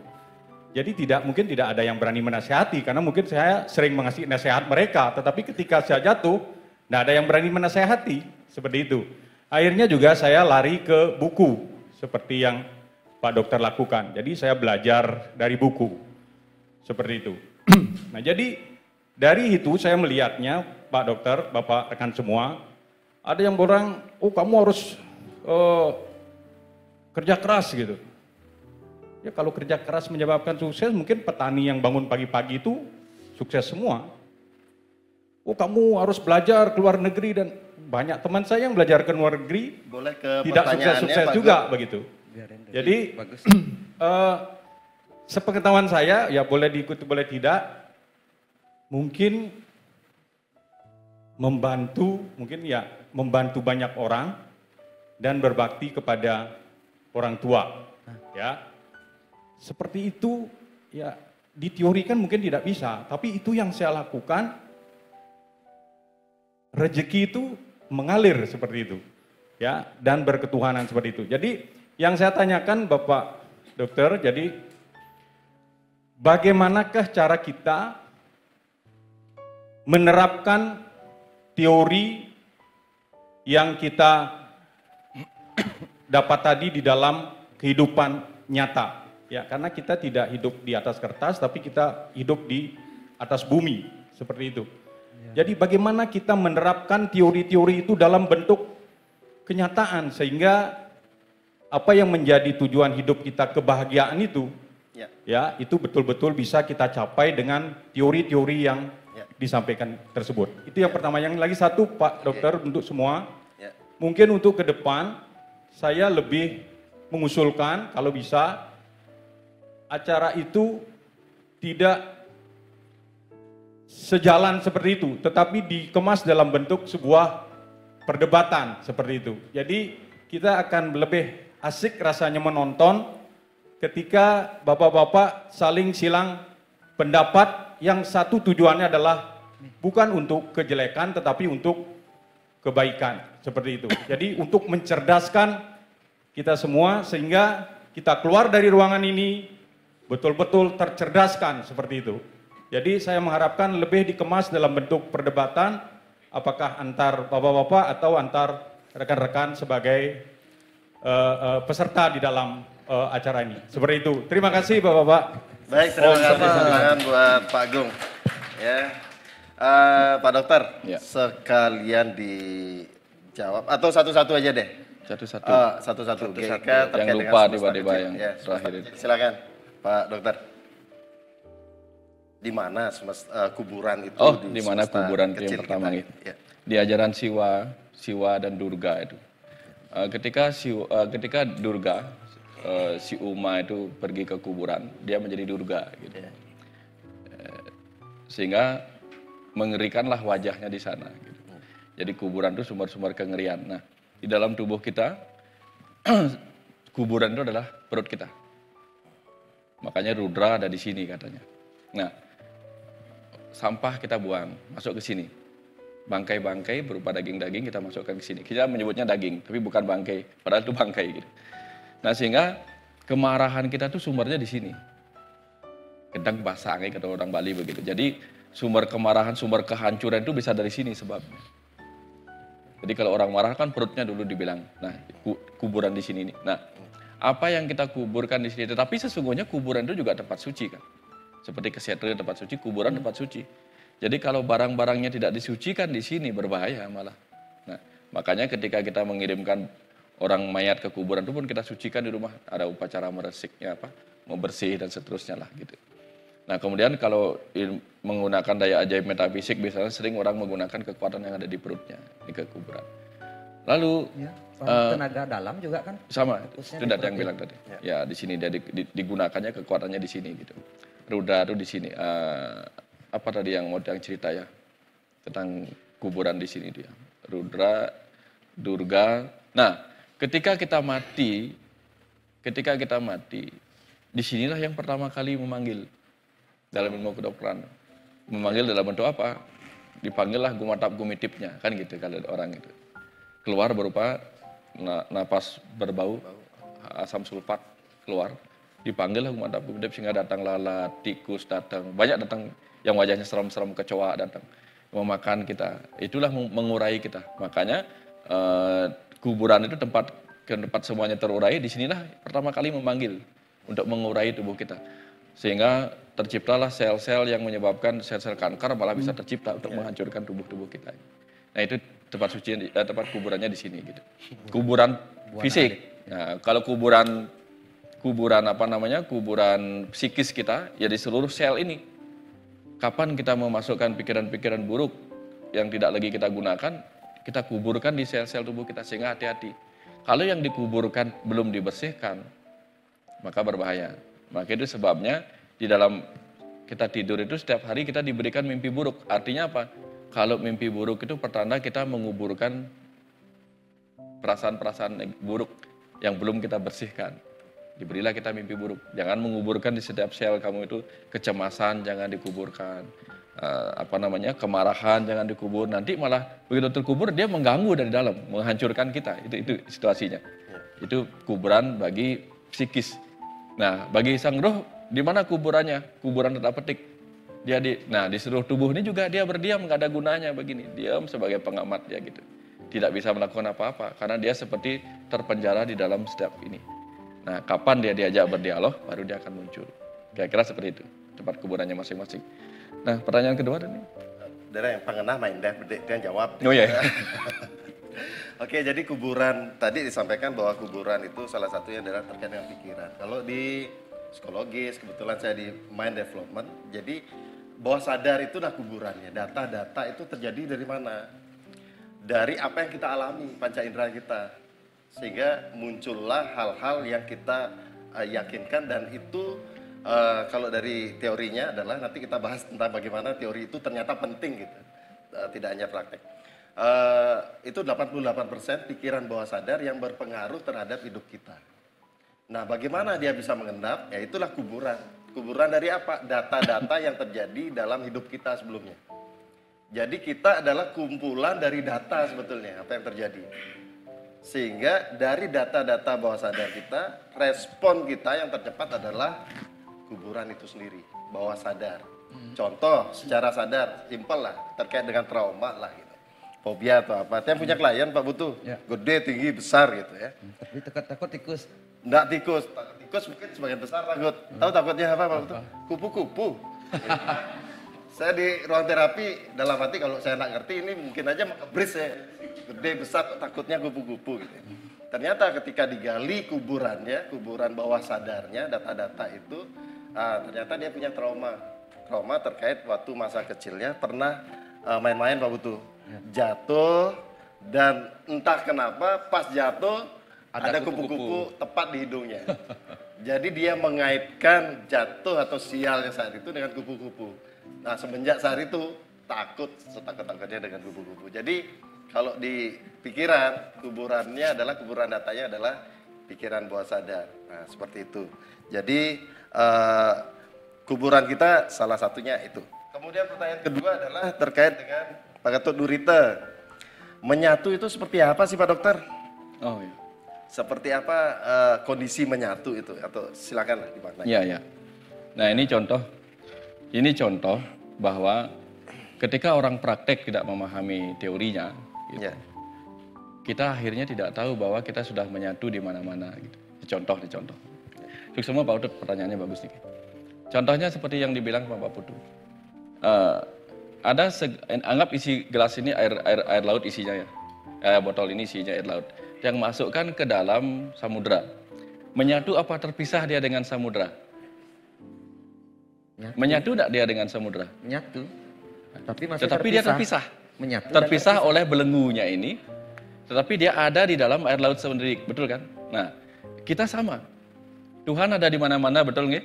Jadi mungkin tidak ada yang berani menasehati, karena mungkin saya sering mengasih nasihat mereka, tetapi ketika saya jatuh, tidak ada yang berani menasehati, seperti itu. Akhirnya juga saya lari ke buku, seperti yang Pak Dokter lakukan. Jadi saya belajar dari buku, seperti itu. Nah jadi dari itu saya melihatnya, Pak Dokter, Bapak rekan semua, ada yang bilang, oh kamu harus kerja keras gitu. Ya kalau kerja keras menyebabkan sukses, mungkin petani yang bangun pagi-pagi itu sukses semua. Oh kamu harus belajar ke luar negeri, dan banyak teman saya yang belajar ke luar negeri Boleh ke tidak pertanyaannya, sukses-sukses Pak juga Gong? begitu. Biarin deh. Jadi Bagus. sepengetahuan saya, ya boleh diikuti boleh tidak, mungkin membantu banyak orang dan berbakti kepada orang tua. Ya. Seperti itu, ya diteorikan mungkin tidak bisa, tapi itu yang saya lakukan. Rezeki itu mengalir seperti itu, ya, dan berketuhanan seperti itu. Jadi yang saya tanyakan Bapak Dokter, jadi bagaimanakah cara kita menerapkan teori yang kita dapat tadi di dalam kehidupan nyata? Ya, karena kita tidak hidup di atas kertas, tapi kita hidup di atas bumi, seperti itu. Jadi bagaimana kita menerapkan teori-teori itu dalam bentuk kenyataan, sehingga apa yang menjadi tujuan hidup kita, kebahagiaan itu, ya itu betul-betul bisa kita capai dengan teori-teori yang disampaikan tersebut. Itu yang pertama. Yang lagi satu, Pak Dokter, untuk semua, mungkin untuk ke depan, saya lebih mengusulkan kalau bisa, acara itu tidak sejalan seperti itu, tetapi dikemas dalam bentuk sebuah perdebatan seperti itu. Jadi kita akan lebih asik rasanya menonton ketika bapak-bapak saling silang pendapat yang satu tujuannya adalah bukan untuk kejelekan tetapi untuk kebaikan, seperti itu. Jadi untuk mencerdaskan kita semua sehingga kita keluar dari ruangan ini betul-betul tercerdaskan, seperti itu. Jadi saya mengharapkan lebih dikemas dalam bentuk perdebatan, apakah antar bapak-bapak atau antar rekan-rekan sebagai peserta di dalam acara ini. Seperti itu. Terima kasih Bapak-bapak. Baik, terima kasih buat Pak Gung. Ya, Pak Dokter, sekalian dijawab atau satu-satu aja deh. Satu-satu. Satu-satu. Yang lupa tiba-tiba yang terakhir itu. Silakan, Pak Dokter. Di mana kuburan itu? Oh, di mana kuburan itu yang pertama gitu. Ya. Di ajaran Siwa dan Durga itu. Ketika Durga, si Uma itu pergi ke kuburan, dia menjadi Durga gitu. Sehingga mengerikanlah wajahnya di sana gitu. Jadi kuburan itu sumber-sumber kengerian. Nah, di dalam tubuh kita kuburan itu adalah perut kita. Makanya Rudra ada di sini katanya. Nah, sampah kita buang, masuk ke sini. Bangkai-bangkai berupa daging-daging kita masukkan ke sini. Kita menyebutnya daging, tapi bukan bangkai. Padahal itu bangkai gitu. Nah, sehingga kemarahan kita tuh sumbernya di sini. Gedang basange kata orang Bali begitu. Jadi sumber kemarahan, sumber kehancuran itu bisa dari sini sebabnya. Jadi kalau orang marah kan perutnya dulu dibilang, nah kuburan di sini nih. Nah, apa yang kita kuburkan di sini, tetapi sesungguhnya kuburan itu juga tempat suci kan. Seperti kesetre tempat suci, kuburan tempat suci. Jadi kalau barang-barangnya tidak disucikan di sini berbahaya malah. Nah, makanya ketika kita mengirimkan orang mayat ke kuburan itu pun kita sucikan di rumah. Ada upacara meresiknya apa, membersih dan seterusnya lah gitu. Nah kemudian kalau menggunakan daya ajaib metafisik biasanya sering orang menggunakan kekuatan yang ada di perutnya di kuburan. Lalu tenaga dalam juga kan? Sama, itu dat yang bilang tadi. Ya di sini dia digunakannya kekuatannya di sini gitu. Rudra itu di sini. Apa tadi yang cerita ya tentang kuburan di sini dia. Rudra, Durga. Nah, ketika kita mati, disinilah yang pertama kali memanggil dalam ilmu kedokteran. Memanggil dalam bentuk apa? Dipanggillah gumatap gumitipnya, kan gitu kalau orang itu. Keluar berupa napas berbau asam sulfat keluar. dipanggil lah umat Abdul sehingga datang lalat, tikus datang, banyak datang yang wajahnya seram-seram, kecoa datang memakan kita. Itulah mengurai kita. Makanya kuburan itu tempat semuanya terurai. Disinilah pertama kali memanggil untuk mengurai tubuh kita, sehingga terciptalah sel-sel yang menyebabkan sel-sel kanker malah bisa tercipta untuk menghancurkan tubuh kita. Nah itu tempat suci, tempat kuburannya di sini gitu. Kuburan fisik. Nah kalau kuburan kuburan psikis kita ya di seluruh sel ini. Kapan kita memasukkan pikiran-pikiran buruk yang tidak lagi kita gunakan, kita kuburkan di sel-sel tubuh kita, sehingga hati-hati. Kalau yang dikuburkan belum dibersihkan, maka berbahaya. Maka itu sebabnya di dalam kita tidur itu setiap hari kita diberikan mimpi buruk. Artinya apa? Kalau mimpi buruk itu pertanda kita menguburkan perasaan-perasaan buruk yang belum kita bersihkan. Diberilah kita mimpi buruk. Jangan menguburkan di setiap sel kamu itu kecemasan, jangan dikuburkan. Kemarahan jangan dikubur. Nanti malah begitu terkubur dia mengganggu dari dalam, menghancurkan kita. Itu situasinya. Itu kuburan bagi psikis. Nah, bagi sang roh di mana kuburannya? Kuburan tanda petik. Di seluruh tubuh ini juga dia berdiam, nggak ada gunanya begini. Diam sebagai pengamat dia gitu. Tidak bisa melakukan apa-apa karena dia seperti terpenjara di dalam setiap ini. Nah, kapan dia diajak berdialog, baru dia akan muncul. Kira-kira seperti itu, tempat kuburannya masing-masing. Nah, pertanyaan kedua tadi. Dari yang pengenah main deh, dia jawab. Oh iya. Oke, jadi kuburan, tadi disampaikan bahwa kuburan itu salah satunya adalah terkait dengan pikiran. Kalau di psikologis, kebetulan saya di mind development, jadi bawah sadar itu adalah kuburannya. Data-data itu terjadi dari mana? Dari apa yang kita alami, panca indera kita. Sehingga muncullah hal-hal yang kita yakinkan, dan itu kalau dari teorinya adalah nanti kita bahas tentang bagaimana teori itu ternyata penting gitu, tidak hanya praktek. Itu 88% pikiran bawah sadar yang berpengaruh terhadap hidup kita. Nah, bagaimana dia bisa mengendap? Ya itulah kuburan. Kuburan dari apa? Data-data yang terjadi dalam hidup kita sebelumnya. Jadi kita adalah kumpulan dari data sebetulnya apa yang terjadi. Sehingga dari data-data bawah sadar kita, respon kita yang tercepat adalah kuburan itu sendiri, bawah sadar. Contoh secara sadar, simpel lah, terkait dengan trauma lah gitu. Fobia atau apa. Yang punya klien Pak Butuh, gede, tinggi, besar gitu ya. Tapi takut tikus. Enggak tikus, tikus mungkin sebagian besar takut. Tahu takutnya apa Pak Butuh? Kupu-kupu. Saya di ruang terapi, dalam hati kalau saya nggak ngerti ini mungkin aja makebris ya. Gede, besar, takutnya kupu-kupu gitu. Ternyata ketika digali kuburannya, kuburan bawah sadarnya, data-data itu, ternyata dia punya trauma. Trauma terkait waktu masa kecilnya pernah main-main Pak Butuh. Jatuh, dan entah kenapa pas jatuh ada kupu-kupu tepat di hidungnya. Jadi dia mengaitkan jatuh atau sialnya saat itu dengan kupu-kupu. Nah, semenjak saat itu takut setakut-takutnya dengan kupu-kupu. Jadi kalau di pikiran, kuburannya adalah kuburan datanya adalah pikiran bawah sadar. Nah, seperti itu. Jadi kuburan kita salah satunya itu. Kemudian pertanyaan kedua adalah terkait dengan Pak Gatot Durita. Menyatu itu seperti apa sih Pak Dokter? Oh iya. Seperti apa kondisi menyatu itu? Atau silakan dimaknai. Iya. Nah ini contoh bahwa ketika orang praktek tidak memahami teorinya, gitu, kita akhirnya tidak tahu bahwa kita sudah menyatu di mana-mana. Gitu. Contoh. Untuk semua Pak Utut pertanyaannya bagus nih. Contohnya seperti yang dibilang Pak Putu. Anggap isi gelas ini air laut isinya ya. Botol ini isinya air laut. Yang masukkan ke dalam samudra. Menyatu apa terpisah dia dengan samudra? Menyatu tidak dia dengan samudra? Menyatu. Tetapi dia terpisah. Menyatu. Terpisah oleh belenggunya ini. Tetapi dia ada di dalam air laut sendiri, betul kan? Nah, kita sama. Tuhan ada di mana-mana, betul nggak?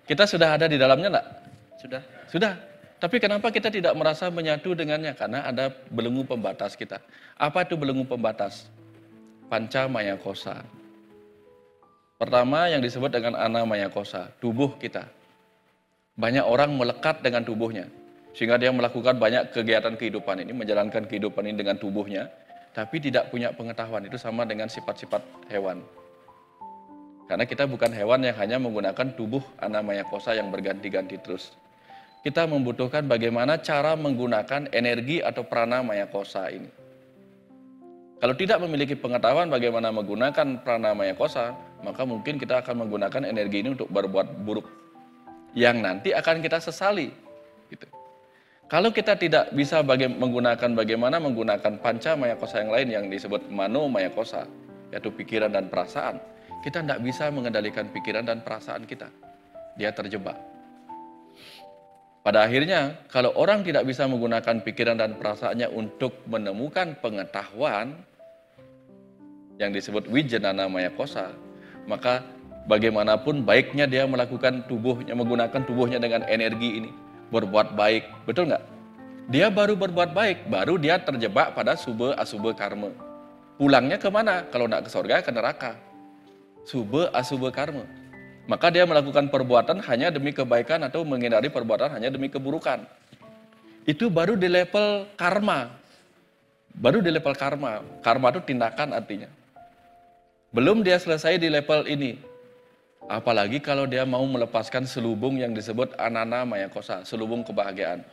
Kita sudah ada di dalamnya enggak? Sudah. Tapi kenapa kita tidak merasa menyatu dengannya? Karena ada belenggu pembatas kita. Apa itu belenggu pembatas? Panca maya kosa. Pertama yang disebut dengan ana maya kosa, tubuh kita. Banyak orang melekat dengan tubuhnya. Sehingga dia melakukan banyak kegiatan kehidupan ini, menjalankan kehidupan ini dengan tubuhnya. Tapi tidak punya pengetahuan, itu sama dengan sifat-sifat hewan. Karena kita bukan hewan yang hanya menggunakan tubuh anamaya kosa yang berganti-ganti terus. Kita membutuhkan bagaimana cara menggunakan energi atau pranamaya kosa ini. Kalau tidak memiliki pengetahuan bagaimana menggunakan pranamaya kosa, maka mungkin kita akan menggunakan energi ini untuk berbuat buruk. Yang nanti akan kita sesali. Gitu. Kalau kita tidak bisa menggunakan bagaimana menggunakan panca maya kosa yang lain yang disebut mano maya kosa, yaitu pikiran dan perasaan, kita tidak bisa mengendalikan pikiran dan perasaan kita. Dia terjebak. Pada akhirnya, kalau orang tidak bisa menggunakan pikiran dan perasaannya untuk menemukan pengetahuan yang disebut wijanana maya kosa, maka bagaimanapun baiknya dia melakukan menggunakan tubuhnya dengan energi ini, berbuat baik, betul nggak? Dia baru berbuat baik, baru dia terjebak pada subha asubha karma. Pulangnya kemana? Kalau nggak ke surga, ke neraka. Subha asubha karma. Maka dia melakukan perbuatan hanya demi kebaikan atau menghindari perbuatan hanya demi keburukan. Itu baru di level karma. Baru di level karma. Karma itu tindakan artinya. Belum dia selesai di level ini. Apalagi kalau dia mau melepaskan selubung yang disebut anana maya kosa, selubung kebahagiaan.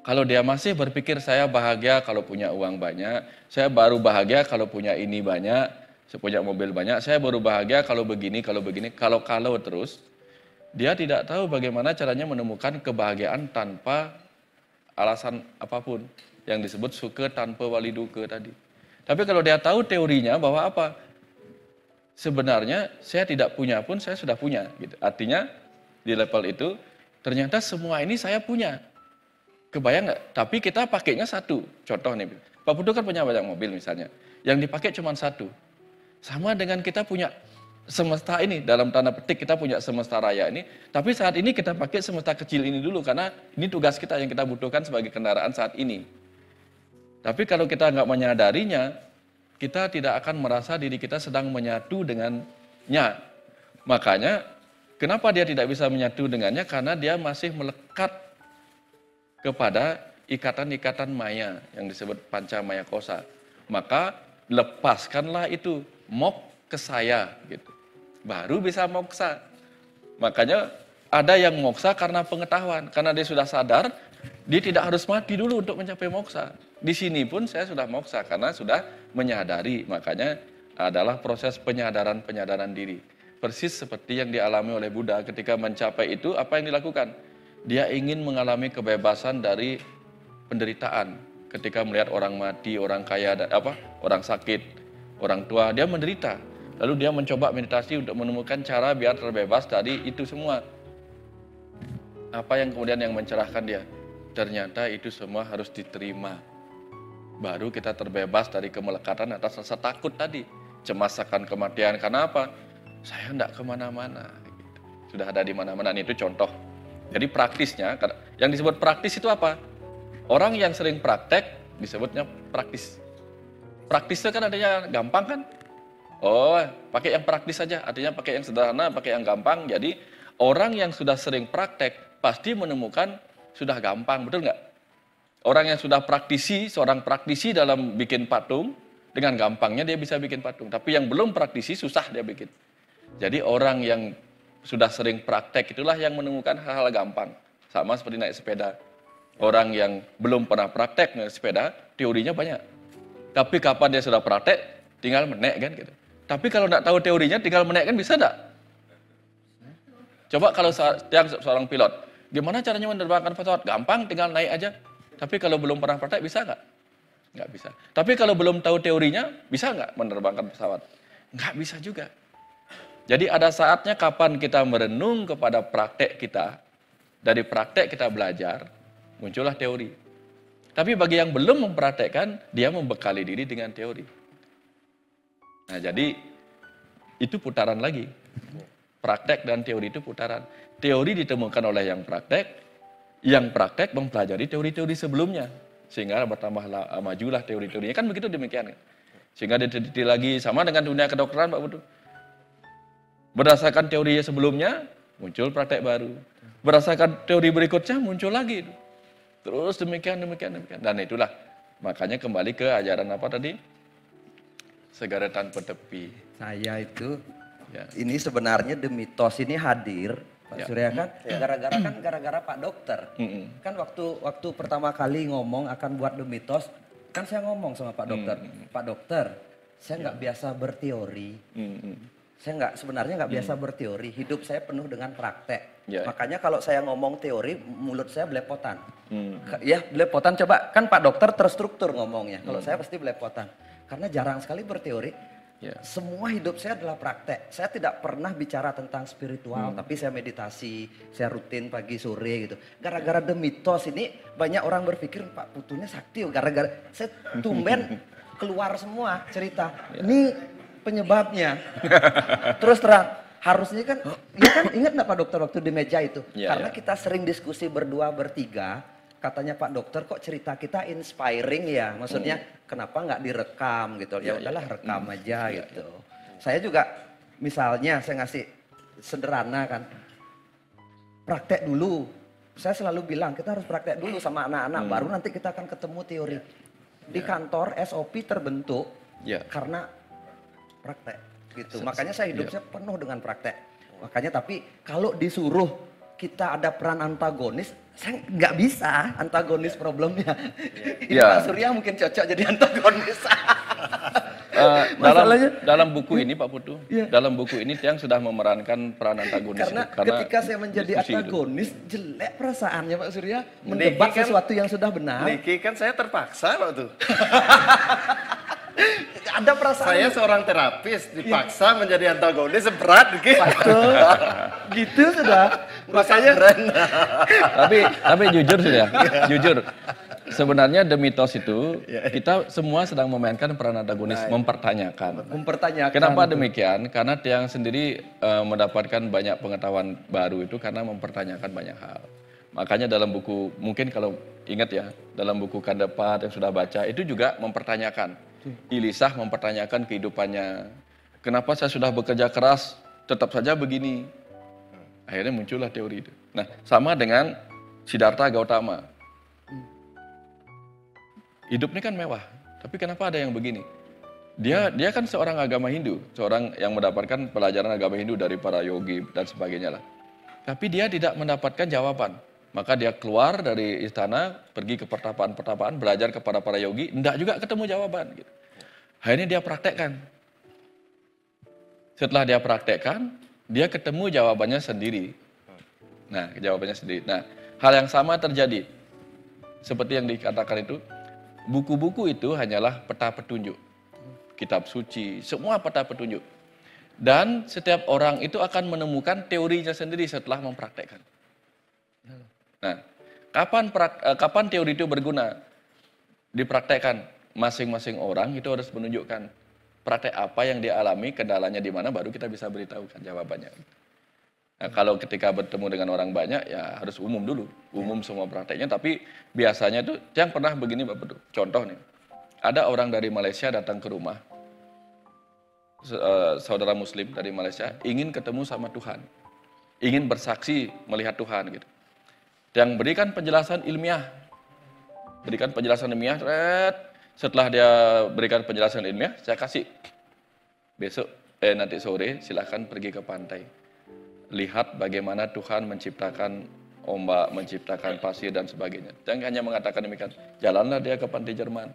Kalau dia masih berpikir saya bahagia kalau punya uang banyak, saya baru bahagia kalau punya ini banyak, saya punya mobil banyak, saya baru bahagia kalau begini, kalau terus, dia tidak tahu bagaimana caranya menemukan kebahagiaan tanpa alasan apapun, yang disebut suka tanpa wali duka tadi. Tapi kalau dia tahu teorinya bahwa apa? Sebenarnya saya tidak punya pun saya sudah punya. Gitu. Artinya di level itu ternyata semua ini saya punya. Kebayang nggak? Tapi kita pakainya satu. Contoh nih, Pak Putu kan punya banyak mobil misalnya. Yang dipakai cuma satu. Sama dengan kita punya semesta ini, dalam tanda petik kita punya semesta raya ini. Tapi saat ini kita pakai semesta kecil ini dulu karena ini tugas kita yang kita butuhkan sebagai kendaraan saat ini. Tapi kalau kita nggak menyadarinya, kita tidak akan merasa diri kita sedang menyatu dengannya. Makanya, kenapa dia tidak bisa menyatu dengannya? Karena dia masih melekat kepada ikatan-ikatan maya yang disebut panca maya kosa. Maka lepaskanlah itu, mok ke saya gitu. Baru bisa moksa. Makanya ada yang moksa karena pengetahuan, karena dia sudah sadar, dia tidak harus mati dulu untuk mencapai moksa. Di sini pun saya sudah moksa karena sudah menyadari. Makanya adalah proses penyadaran diri. Persis seperti yang dialami oleh Buddha ketika mencapai itu, apa yang dilakukan? Dia ingin mengalami kebebasan dari penderitaan. Ketika melihat orang mati, orang kaya, orang sakit, orang tua, dia menderita. Lalu dia mencoba meditasi untuk menemukan cara biar terbebas dari itu semua. Apa yang kemudian yang mencerahkan dia? Ternyata itu semua harus diterima. Baru kita terbebas dari kemelekatan atas rasa takut tadi. Cemas akan kematian. Karena apa? Saya tidak kemana-mana. Gitu. Sudah ada di mana-mana. Itu contoh. Jadi praktisnya, yang disebut praktis itu apa? Orang yang sering praktek disebutnya praktis. Praktis itu kan artinya gampang kan? Oh, pakai yang praktis saja. Artinya pakai yang sederhana, pakai yang gampang. Jadi orang yang sudah sering praktek pasti menemukan sudah gampang, betul nggak? Orang yang sudah praktisi, seorang praktisi dalam bikin patung, dengan gampangnya dia bisa bikin patung. Tapi yang belum praktisi susah dia bikin. Jadi orang yang sudah sering praktek itulah yang menemukan hal-hal gampang. Sama seperti naik sepeda. Orang yang belum pernah praktek naik sepeda, teorinya banyak. Tapi kapan dia sudah praktek, tinggal menaik kan gitu. Tapi kalau tidak tahu teorinya, tinggal menaik kan bisa enggak? Coba kalau seorang pilot, gimana caranya menerbangkan pesawat? Gampang, tinggal naik aja. Tapi kalau belum pernah praktek, bisa nggak? Nggak bisa. Tapi kalau belum tahu teorinya, bisa nggak menerbangkan pesawat? Nggak bisa juga. Jadi ada saatnya kapan kita merenung kepada praktek kita, dari praktek kita belajar, muncullah teori. Tapi bagi yang belum mempraktekkan, dia membekali diri dengan teori. Nah jadi, itu putaran lagi. Praktek dan teori itu putaran. Teori ditemukan oleh yang praktek mempelajari teori-teori sebelumnya. Sehingga bertambah majulah teori-teorinya. Kan begitu demikian. Sehingga diteliti lagi, sama dengan dunia kedokteran Pak Putu. Berdasarkan teori sebelumnya, muncul praktek baru. Berdasarkan teori berikutnya, muncul lagi. Terus demikian. Dan itulah, makanya kembali ke ajaran apa tadi? Segara tanpa tepi. Saya itu Ya. Ini sebenarnya The Mitos ini hadir Pak Ya. Surya kan gara-gara Pak Dokter. Kan waktu pertama kali ngomong akan buat The Mitos, kan saya ngomong sama Pak Dokter, Pak Dokter, saya nggak biasa berteori. Saya sebenarnya nggak biasa berteori, hidup saya penuh dengan praktek. Ya. Makanya kalau saya ngomong teori, mulut saya belepotan. Ya belepotan, coba kan Pak Dokter terstruktur ngomongnya, kalau saya pasti belepotan. Karena jarang sekali berteori, Ya. semua hidup saya adalah praktek. Saya tidak pernah bicara tentang spiritual, tapi saya meditasi, saya rutin pagi sore gitu. Gara-gara The Mitos ini banyak orang berpikir Pak Putunya sakti, gara-gara saya tumben keluar semua cerita. Ini penyebabnya. Terus terang, harusnya kan, ya kan ingat nggak Pak Dokter waktu di meja itu? Ya, Karena ya. kita sering diskusi berdua bertiga, katanya Pak Dokter kok cerita kita inspiring ya, maksudnya kenapa nggak direkam gitu? Ya udahlah rekam aja gitu. Saya juga, misalnya saya ngasih sederhana kan, praktek dulu. Saya selalu bilang kita harus praktek dulu sama anak-anak, baru nanti kita akan ketemu teori. Di kantor SOP terbentuk Ya. karena praktek gitu. Makanya saya hidup saya penuh dengan praktek. Makanya tapi kalau disuruh kita ada peran antagonis, saya nggak bisa antagonis problemnya. Ini Ya. Pak Surya mungkin cocok jadi antagonis. Dalam buku ini Pak Putu, Iya. dalam buku ini Tiang sudah memerankan peran antagonis Karena itu. ketika saya menjadi diskusi itu. antagonis, jelek perasaannya Pak Surya mendebat Niki kan- sesuatu yang sudah benar. Niki kan saya terpaksa waktu. Ada perasaan Saya seorang terapis dipaksa menjadi antagonis berat Niki. betul. Gitu sudah. Makanya tapi jujur sudah, jujur. Sebenarnya The Mitos itu kita semua sedang memainkan peran antagonis, mempertanyakan. mempertanyakan. Kenapa demikian? Karena Tiang sendiri mendapatkan banyak pengetahuan baru itu karena mempertanyakan banyak hal. Makanya dalam buku, mungkin kalau ingat ya, dalam buku Kandepat yang sudah baca, itu juga mempertanyakan. Ilisah mempertanyakan kehidupannya. Kenapa saya sudah bekerja keras, tetap saja begini? Akhirnya muncullah teori itu. Nah, sama dengan Siddhartha Gautama. Hidupnya kan mewah, tapi kenapa ada yang begini? Dia kan seorang agama Hindu, seorang yang mendapatkan pelajaran agama Hindu dari para yogi dan sebagainya lah. Tapi dia tidak mendapatkan jawaban. Maka dia keluar dari istana, pergi ke pertapaan-pertapaan, belajar kepada para yogi, enggak juga ketemu jawaban. Gitu. Akhirnya dia praktekkan. Setelah dia praktekkan, dia ketemu jawabannya sendiri. Nah, jawabannya sendiri. Nah, hal yang sama terjadi. Seperti yang dikatakan itu, buku-buku itu hanyalah peta petunjuk. Kitab suci, semua peta petunjuk. Dan setiap orang itu akan menemukan teorinya sendiri setelah mempraktekkan. Nah, kapan teori itu berguna? Dipraktekkan. Masing-masing orang itu harus menunjukkan praktek apa yang dia alami, kendalanya di mana, baru kita bisa beritahukan jawabannya. Nah, kalau ketika bertemu dengan orang banyak, ya harus umum dulu. Umum semua prakteknya, tapi biasanya itu, yang pernah begini Bapak Putu. Contoh nih, ada orang dari Malaysia datang ke rumah, saudara muslim dari Malaysia, ingin ketemu sama Tuhan. Ingin bersaksi melihat Tuhan gitu. Yang berikan penjelasan ilmiah. Berikan penjelasan ilmiah, setelah dia berikan penjelasan ilmiah, saya kasih. Besok, nanti sore silahkan pergi ke pantai. Lihat bagaimana Tuhan menciptakan ombak, menciptakan pasir dan sebagainya. Jangan hanya mengatakan demikian. Jalanlah dia ke pantai Jerman.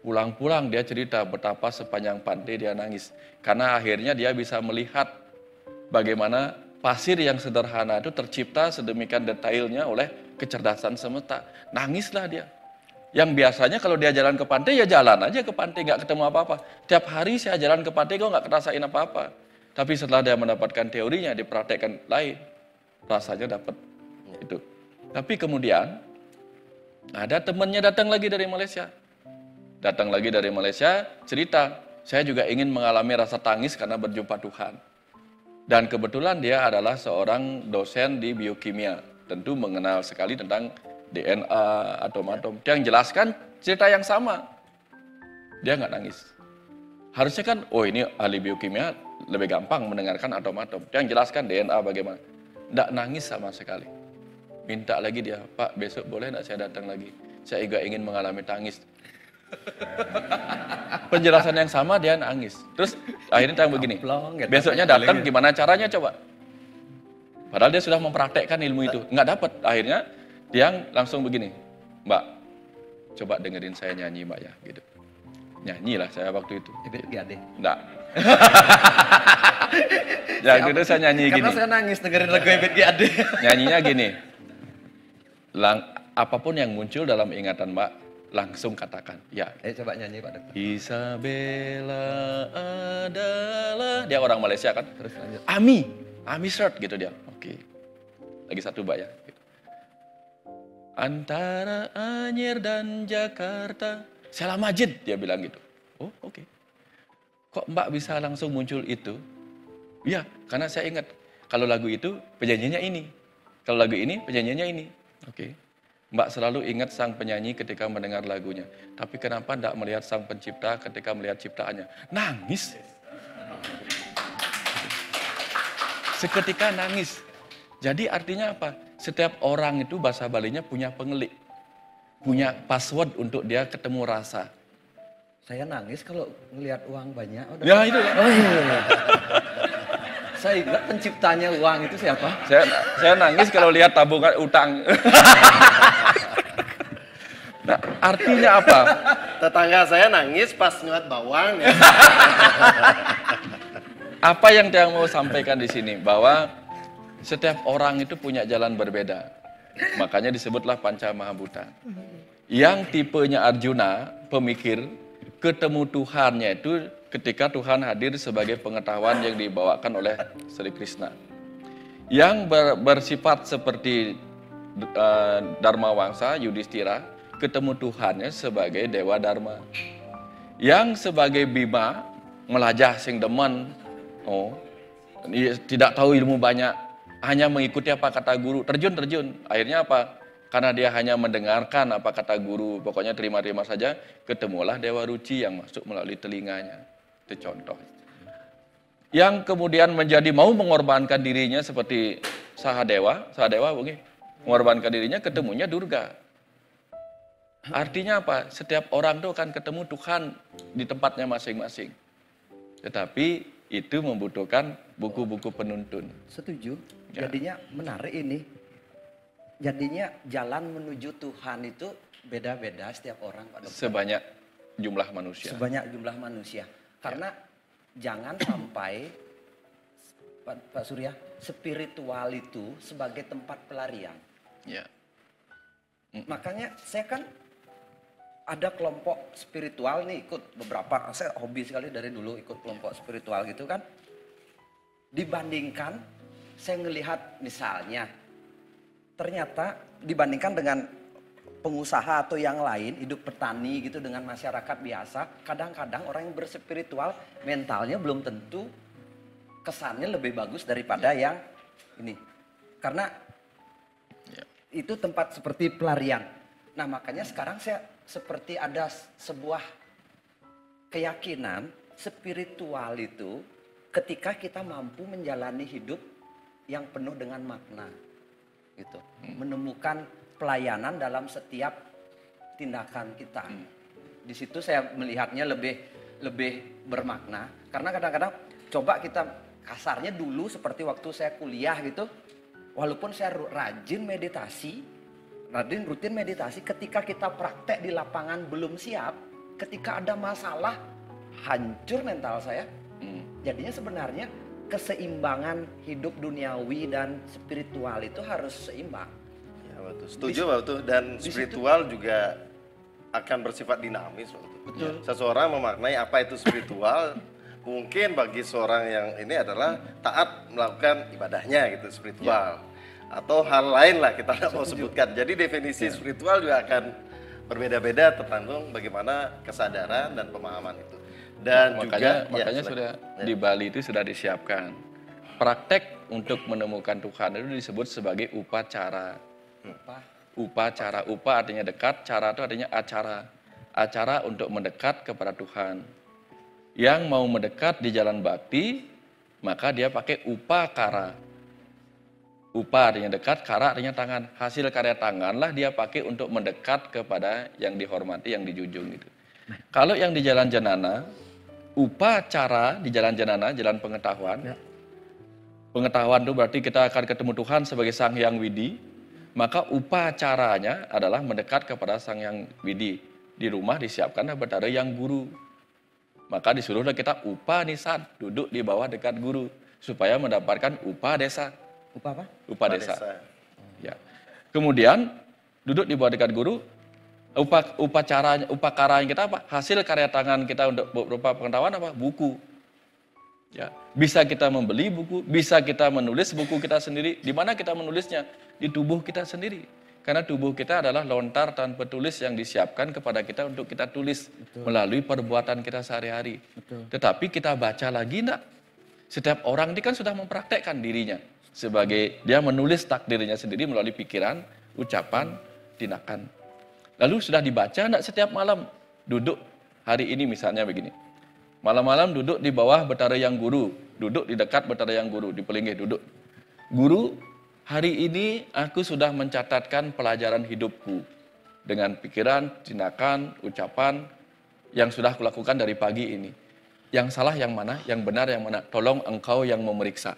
Pulang-pulang dia cerita betapa sepanjang pantai dia nangis. Karena akhirnya dia bisa melihat bagaimana pasir yang sederhana itu tercipta sedemikian detailnya oleh kecerdasan semesta. Nangislah dia. Yang biasanya kalau dia jalan ke pantai, ya jalan aja ke pantai, nggak ketemu apa-apa. Tiap hari saya jalan ke pantai, kok nggak ngerasain apa-apa. Tapi setelah dia mendapatkan teorinya, dipraktekkan lain, rasanya dapat itu. Tapi kemudian, ada temannya datang lagi dari Malaysia. Datang lagi dari Malaysia, cerita, saya juga ingin mengalami rasa tangis karena berjumpa Tuhan. Dan kebetulan dia adalah seorang dosen di biokimia, tentu mengenal sekali tentang DNA, atom-atom. Dia yang jelaskan cerita yang sama. Dia nggak nangis. Harusnya kan, oh ini ahli biokimia lebih gampang mendengarkan atom-atom. Dia yang jelaskan DNA bagaimana. Nggak nangis sama sekali. Minta lagi dia, Pak besok boleh nggak saya datang lagi? Saya juga ingin mengalami tangis. penjelasan yang sama dia nangis. Terus akhirnya tanya begini, Amplong, gitu. besoknya datang gimana caranya coba? Padahal dia sudah mempraktekkan ilmu itu, nggak dapat. Akhirnya dia langsung begini, Mbak, coba dengerin saya nyanyi Mbak ya, gitu. Nyanyilah saya waktu itu. EBGAD. Enggak. Ya, gitu saya nyanyi gini. Karena saya nangis dengerin lagu EBGAD. Nyanyinya gini. Apapun yang muncul dalam ingatan Mbak, langsung katakan, ya. Coba nyanyi Pak Dokter. Isabella adalah, dia orang Malaysia kan? Terus lanjut. Ami shirt gitu dia. Oke. Lagi satu Mbak ya. Gitu. Antara Anyer dan Jakarta, Sheila Majid, dia bilang gitu. Oh, oke. Kok Mbak bisa langsung muncul itu? Ya, karena saya ingat kalau lagu itu penyanyinya ini. Kalau lagu ini penyanyinya ini. Oke. Mbak selalu ingat sang penyanyi ketika mendengar lagunya. Tapi kenapa tidak melihat sang pencipta ketika melihat ciptaannya? Nangis. Seketika nangis. Jadi artinya apa? Setiap orang itu bahasa Balinya punya pengelik. Punya password untuk dia ketemu rasa. Saya nangis kalau ngelihat uang banyak. Ya itu. Oh iya. Saya ingat penciptanya uang itu siapa? Saya nangis kalau lihat tabungan utang. Nah, artinya apa? Tetangga saya nangis pas nyuat bawang. Ya. Apa yang dia mau sampaikan di sini? Bahwa setiap orang itu punya jalan berbeda. Makanya disebutlah Panca Mahabhuta. Yang tipenya Arjuna, pemikir, ketemu Tuhannya itu ketika Tuhan hadir sebagai pengetahuan yang dibawakan oleh Sri Krishna. Yang bersifat seperti Dharma Wangsa, Yudhistira, ketemu Tuhannya sebagai Dewa Dharma. Yang sebagai Bima, melajah sing demen, tidak tahu ilmu banyak, hanya mengikuti apa kata guru, terjun. Akhirnya apa? Karena dia hanya mendengarkan apa kata guru, pokoknya terima-terima saja, ketemulah Dewa Ruci yang masuk melalui telinganya. Itu contoh. Yang kemudian menjadi mau mengorbankan dirinya seperti Sahadewa mungkin mengorbankan dirinya, ketemunya Durga. Artinya apa? Setiap orang itu akan ketemu Tuhan di tempatnya masing-masing. Tetapi itu membutuhkan buku-buku penuntun. Setuju. Ya. Jadinya menarik ini. Jadinya jalan menuju Tuhan itu beda-beda setiap orang, Pak Dokter. Sebanyak jumlah manusia. Sebanyak jumlah manusia. Karena jangan sampai Pak Surya, spiritual itu sebagai tempat pelarian. Ya. Makanya saya kan ada kelompok spiritual nih, ikut beberapa, saya hobi sekali dari dulu ikut kelompok spiritual gitu kan. Dibandingkan saya ngelihat misalnya, ternyata dibandingkan dengan pengusaha atau yang lain, hidup petani gitu dengan masyarakat biasa, kadang-kadang orang yang berspiritual mentalnya belum tentu kesannya lebih bagus daripada yang ini. Karena itu tempat seperti pelarian. Nah makanya sekarang saya seperti ada sebuah keyakinan spiritual itu ketika kita mampu menjalani hidup yang penuh dengan makna. Gitu. Menemukan pelayanan dalam setiap tindakan kita. Di situ saya melihatnya lebih bermakna. Karena kadang-kadang coba kita kasarnya dulu seperti waktu saya kuliah gitu. Walaupun saya rajin rutin meditasi, ketika kita praktek di lapangan belum siap, ketika ada masalah, hancur mental saya. Jadinya sebenarnya keseimbangan hidup duniawi dan spiritual itu harus seimbang. Ya, betul. Setuju Pak Utuh. Dan spiritual juga akan bersifat dinamis Pak Utuh. Betul. Seseorang memaknai apa itu spiritual, mungkin bagi seorang yang ini adalah taat melakukan ibadahnya gitu, spiritual. Atau hal lain lah kita tidak mau sebutkan. Jadi definisi spiritual juga akan berbeda-beda tergantung bagaimana kesadaran dan pemahaman itu. Dan makanya sudah di Bali itu sudah disiapkan praktek untuk menemukan Tuhan itu disebut sebagai upacara. Upacara, upa artinya dekat, cara itu artinya acara. Acara untuk mendekat kepada Tuhan. Yang mau mendekat di jalan bakti, maka dia pakai upakara. Upa artinya dekat, kara artinya tangan. Hasil karya tanganlah dia pakai untuk mendekat kepada yang dihormati, yang dijunjung gitu. Kalau yang di jalan jenana, upacara di jalan jenana, jalan pengetahuan. Ya. Pengetahuan itu berarti kita akan ketemu Tuhan sebagai Sang Hyang Widi. Maka upacaranya adalah mendekat kepada Sang Hyang Widi. Di rumah disiapkan betara yang guru. Maka disuruhlah kita upanisan, duduk di bawah dekat guru. Supaya mendapatkan upadesa. Upah apa? Upadesa. Ya. Kemudian duduk di bawah dekat guru. Upakaranya kita apa? Hasil karya tangan kita untuk berupa pengetahuan apa? Buku. Ya, bisa kita membeli buku, bisa kita menulis buku kita sendiri. Di mana kita menulisnya? Di tubuh kita sendiri. Karena tubuh kita adalah lontar tanpa tulis yang disiapkan kepada kita untuk kita tulis. Betul. Melalui perbuatan kita sehari-hari. Tetapi kita baca lagi enggak? Setiap orang ini kan sudah mempraktekkan dirinya. Sebagai dia menulis takdirnya sendiri melalui pikiran, ucapan, tindakan. Lalu sudah dibaca enggak setiap malam? Duduk hari ini misalnya begini. Malam-malam duduk di bawah betara yang guru. Duduk di dekat betara yang guru, di pelinggih duduk. Guru, hari ini aku sudah mencatatkan pelajaran hidupku. Dengan pikiran, tindakan, ucapan yang sudah kulakukan dari pagi ini. Yang salah yang mana, yang benar yang mana. Tolong engkau yang memeriksa.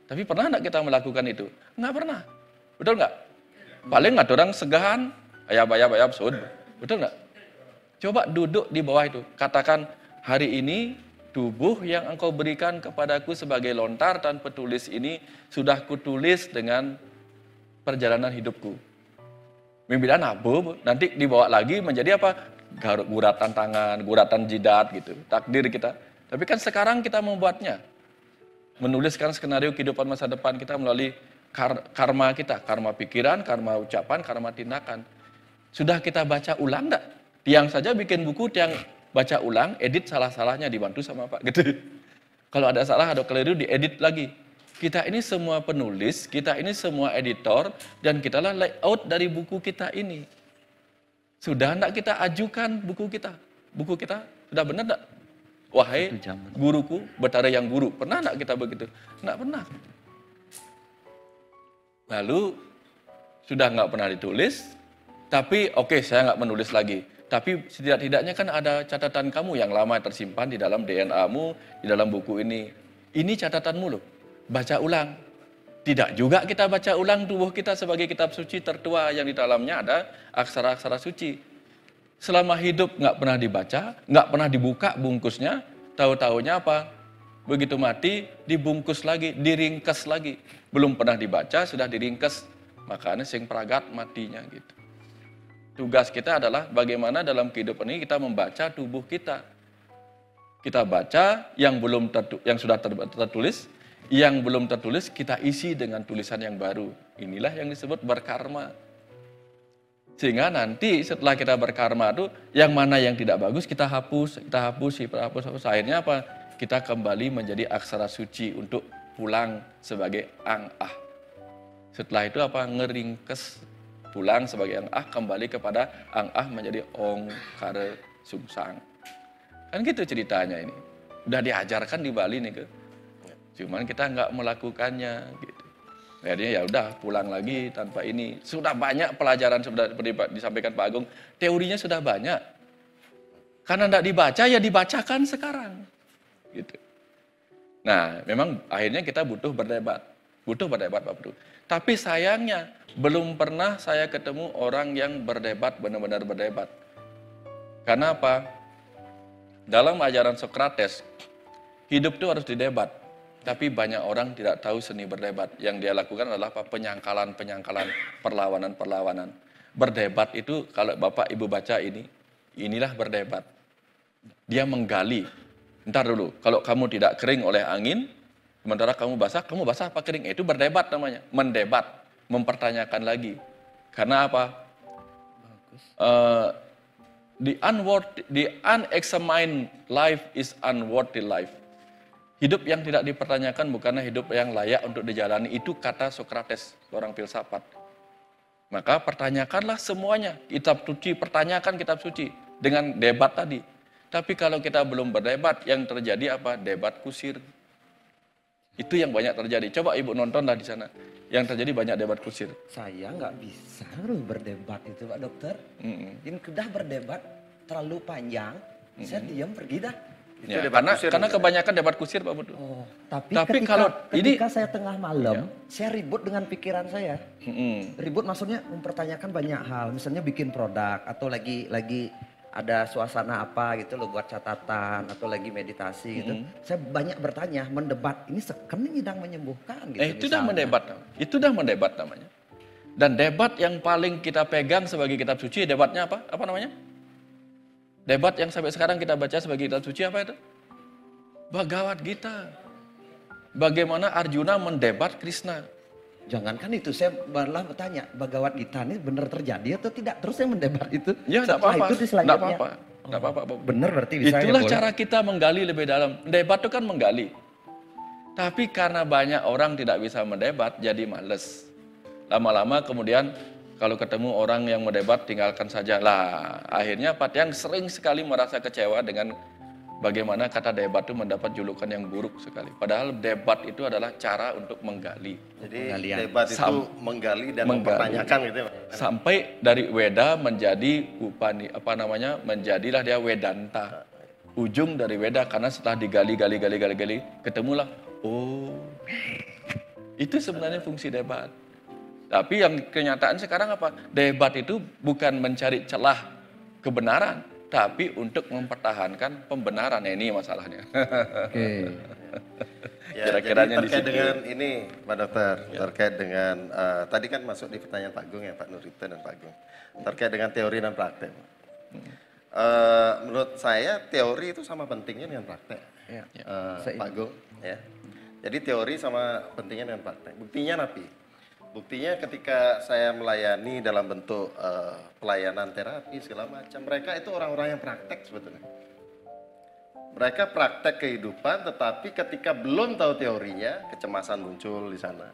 Tapi pernah enggak kita melakukan itu? Enggak pernah. Betul enggak? Paling enggak orang segahan, ayab sud. Betul enggak? Coba duduk di bawah itu. Katakan, hari ini tubuh yang engkau berikan kepadaku sebagai lontar tanpa tulis ini sudah kutulis dengan perjalanan hidupku. Mimpidan abu, nanti dibawa lagi menjadi apa? Guratan tangan, guratan jidat gitu. Takdir kita. Tapi kan sekarang kita membuatnya. Menuliskan skenario kehidupan masa depan kita melalui karma kita. Karma pikiran, karma ucapan, karma tindakan. Sudah kita baca ulang enggak? Tiang saja bikin buku, tiang baca ulang, edit salah-salahnya dibantu sama Pak gitu. Kalau ada salah, ada keliru, diedit lagi. Kita ini semua penulis, kita ini semua editor, dan kita lah layout dari buku kita ini. Sudah enggak kita ajukan buku kita? Buku kita sudah benar enggak? Wahai guruku, betara yang guru. Pernah enggak kita begitu? Enggak pernah. Lalu, sudah enggak pernah ditulis, tapi oke, saya enggak menulis lagi. Tapi setidak-tidaknya kan ada catatan kamu yang lama tersimpan di dalam DNA-mu, di dalam buku ini. Ini catatanmu loh, baca ulang. Tidak juga kita baca ulang tubuh kita sebagai kitab suci tertua yang di dalamnya ada aksara-aksara suci. Selama hidup nggak pernah dibaca, nggak pernah dibuka bungkusnya, tahu-tahunya apa? Begitu mati, dibungkus lagi, diringkes lagi. Belum pernah dibaca, sudah diringkes. Makanya sing pragat matinya gitu. Tugas kita adalah bagaimana dalam kehidupan ini kita membaca tubuh kita. Kita baca yang sudah tertulis, yang belum tertulis kita isi dengan tulisan yang baru. Inilah yang disebut berkarma. Sehingga nanti setelah kita berkarma itu yang mana yang tidak bagus kita hapus. Akhirnya apa? Kita kembali menjadi aksara suci untuk pulang sebagai ang-ah. Setelah itu apa? Ngeringkes. Pulang sebagai ang-ah, kembali kepada ang-ah menjadi ong-kare sungsang. Kan gitu ceritanya ini. Udah diajarkan di Bali nih ke. Cuman kita nggak melakukannya gitu. Akhirnya ya udah pulang lagi tanpa ini. Sudah banyak pelajaran sudah disampaikan Pak Agung. Teorinya sudah banyak. Karena nggak dibaca ya dibacakan sekarang. Gitu. Nah memang akhirnya kita butuh berdebat. Butuh berdebat Pak Bro. Tapi sayangnya belum pernah saya ketemu orang yang berdebat, benar-benar berdebat. Karena apa? Dalam ajaran Sokrates, hidup itu harus didebat. Tapi banyak orang tidak tahu seni berdebat. Yang dia lakukan adalah apa? Penyangkalan, perlawanan. Berdebat itu kalau Bapak Ibu baca ini, inilah berdebat. Dia menggali. Ntar dulu, kalau kamu tidak kering oleh angin, sementara kamu basah apa kering? Itu berdebat namanya, mendebat, mempertanyakan lagi. Karena apa? The unexamined life is unworthy life. Hidup yang tidak dipertanyakan bukanlah hidup yang layak untuk dijalani. Itu kata Sokrates, seorang filsafat. Maka pertanyakanlah semuanya. Kitab suci, pertanyakan kitab suci dengan debat tadi. Tapi kalau kita belum berdebat, yang terjadi apa? Debat kusir. Itu yang banyak terjadi. Coba Ibu nontonlah di sana. Yang terjadi banyak debat kusir. Saya nggak bisa berdebat itu Pak Dokter. Ini sudah berdebat, terlalu panjang, saya diam pergi dah. Itu Ya, debat kusir karena gitu. kebanyakan debat kusir Pak Putu. Oh, tapi kalau ini- ketika saya tengah malam, saya ribut dengan pikiran saya. Ribut maksudnya mempertanyakan banyak hal, misalnya bikin produk atau lagi ada suasana apa gitu loh buat catatan atau lagi meditasi gitu. Saya banyak bertanya, mendebat, ini sekeni sedang menyembuhkan gitu. Itu dah misalnya. mendebat. Itu dah mendebat namanya. Dan debat yang paling kita pegang sebagai kitab suci, debatnya apa? Apa namanya? Debat yang sampai sekarang kita baca sebagai kitab suci apa itu? Bhagavad Gita. Bagaimana Arjuna mendebat Krishna. Jangankan itu, saya malah bertanya, Bhagavad Gita ini benar terjadi atau tidak? Terus saya mendebat itu. Ya, Setelah enggak apa-apa. itu di selanjutnya. Enggak apa-apa. Enggak apa-apa. Pak. Benar berarti bisa Itulah ya, cara kita menggali lebih dalam. Debat itu kan menggali. Tapi karena banyak orang tidak bisa mendebat, jadi males. Lama-lama kemudian kalau ketemu orang yang mendebat, tinggalkan saja. Lah, akhirnya Pak Tiang sering sekali merasa kecewa dengan bagaimana kata debat itu mendapat julukan yang buruk sekali. Padahal debat itu adalah cara untuk menggali. Jadi Penggalian. debat itu menggali dan mempertanyakan gitu ya Pak. Sampai dari Weda menjadi menjadilah dia Wedanta. Ujung dari Weda karena setelah digali, ketemulah, oh, itu sebenarnya fungsi debat. Tapi yang kenyataan sekarang apa? Debat itu bukan mencari celah kebenaran, tapi untuk mempertahankan pembenaran. Nah, ini masalahnya. Oke. Ya, Kira-kiranya jadi di terkait situ. dengan ini Pak Dokter, terkait dengan tadi kan masuk di pertanyaan Pak Agung ya Pak Nurita dan Pak Agung, terkait dengan teori dan praktek. Menurut saya teori itu sama pentingnya dengan praktek, Ya. Pak Agung. Ya. Jadi teori sama pentingnya dengan praktek. Buktinya napi. Buktinya ketika saya melayani dalam bentuk pelayanan terapi segala macam, mereka itu orang-orang yang praktek sebetulnya. Mereka praktek kehidupan, tetapi ketika belum tahu teorinya, kecemasan muncul di sana,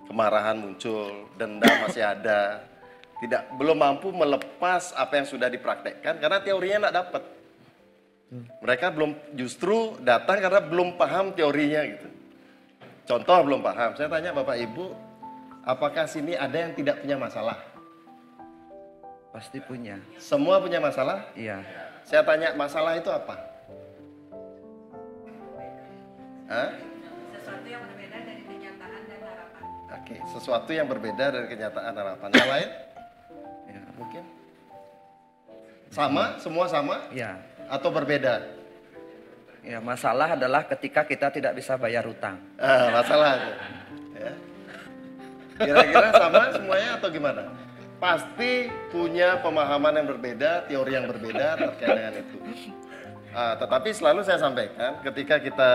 kemarahan muncul, dendam masih ada, belum mampu melepas apa yang sudah dipraktekkan karena teorinya tidak dapat. Mereka justru datang karena belum paham teorinya gitu. Contoh belum paham, saya tanya Bapak Ibu, apakah sini ada yang tidak punya masalah? Pasti punya. Semua punya masalah? Iya. Saya tanya masalah itu apa? Hah? Sesuatu yang berbeda dari kenyataan dan harapan. Oke, sesuatu yang berbeda dari kenyataan harapan. Yang lain? Ya. Mungkin? Sama? Semua sama? Iya. Atau berbeda? Ya, masalah adalah ketika kita tidak bisa bayar hutang. Masalah itu. Ya. Kira-kira sama semuanya atau gimana? Pasti punya pemahaman yang berbeda, teori yang berbeda terkait dengan itu. Tetapi selalu saya sampaikan ketika kita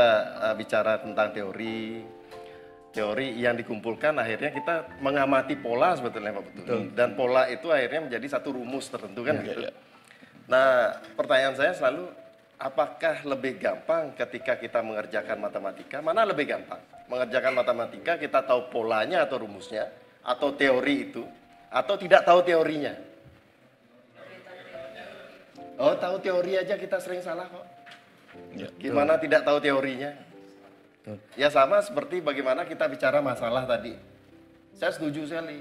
bicara tentang teori yang dikumpulkan, akhirnya kita mengamati pola sebetulnya Pak Betul. Dan pola itu akhirnya menjadi satu rumus tertentu kan gitu. Nah, pertanyaan saya selalu, apakah lebih gampang ketika kita mengerjakan matematika? Mana lebih gampang? Mengerjakan matematika kita tahu polanya atau rumusnya, atau teori itu, atau tidak tahu teorinya? Oh, tahu teori aja kita sering salah kok. Gimana tidak tahu teorinya? Ya sama seperti bagaimana kita bicara masalah tadi. Saya setuju sekali.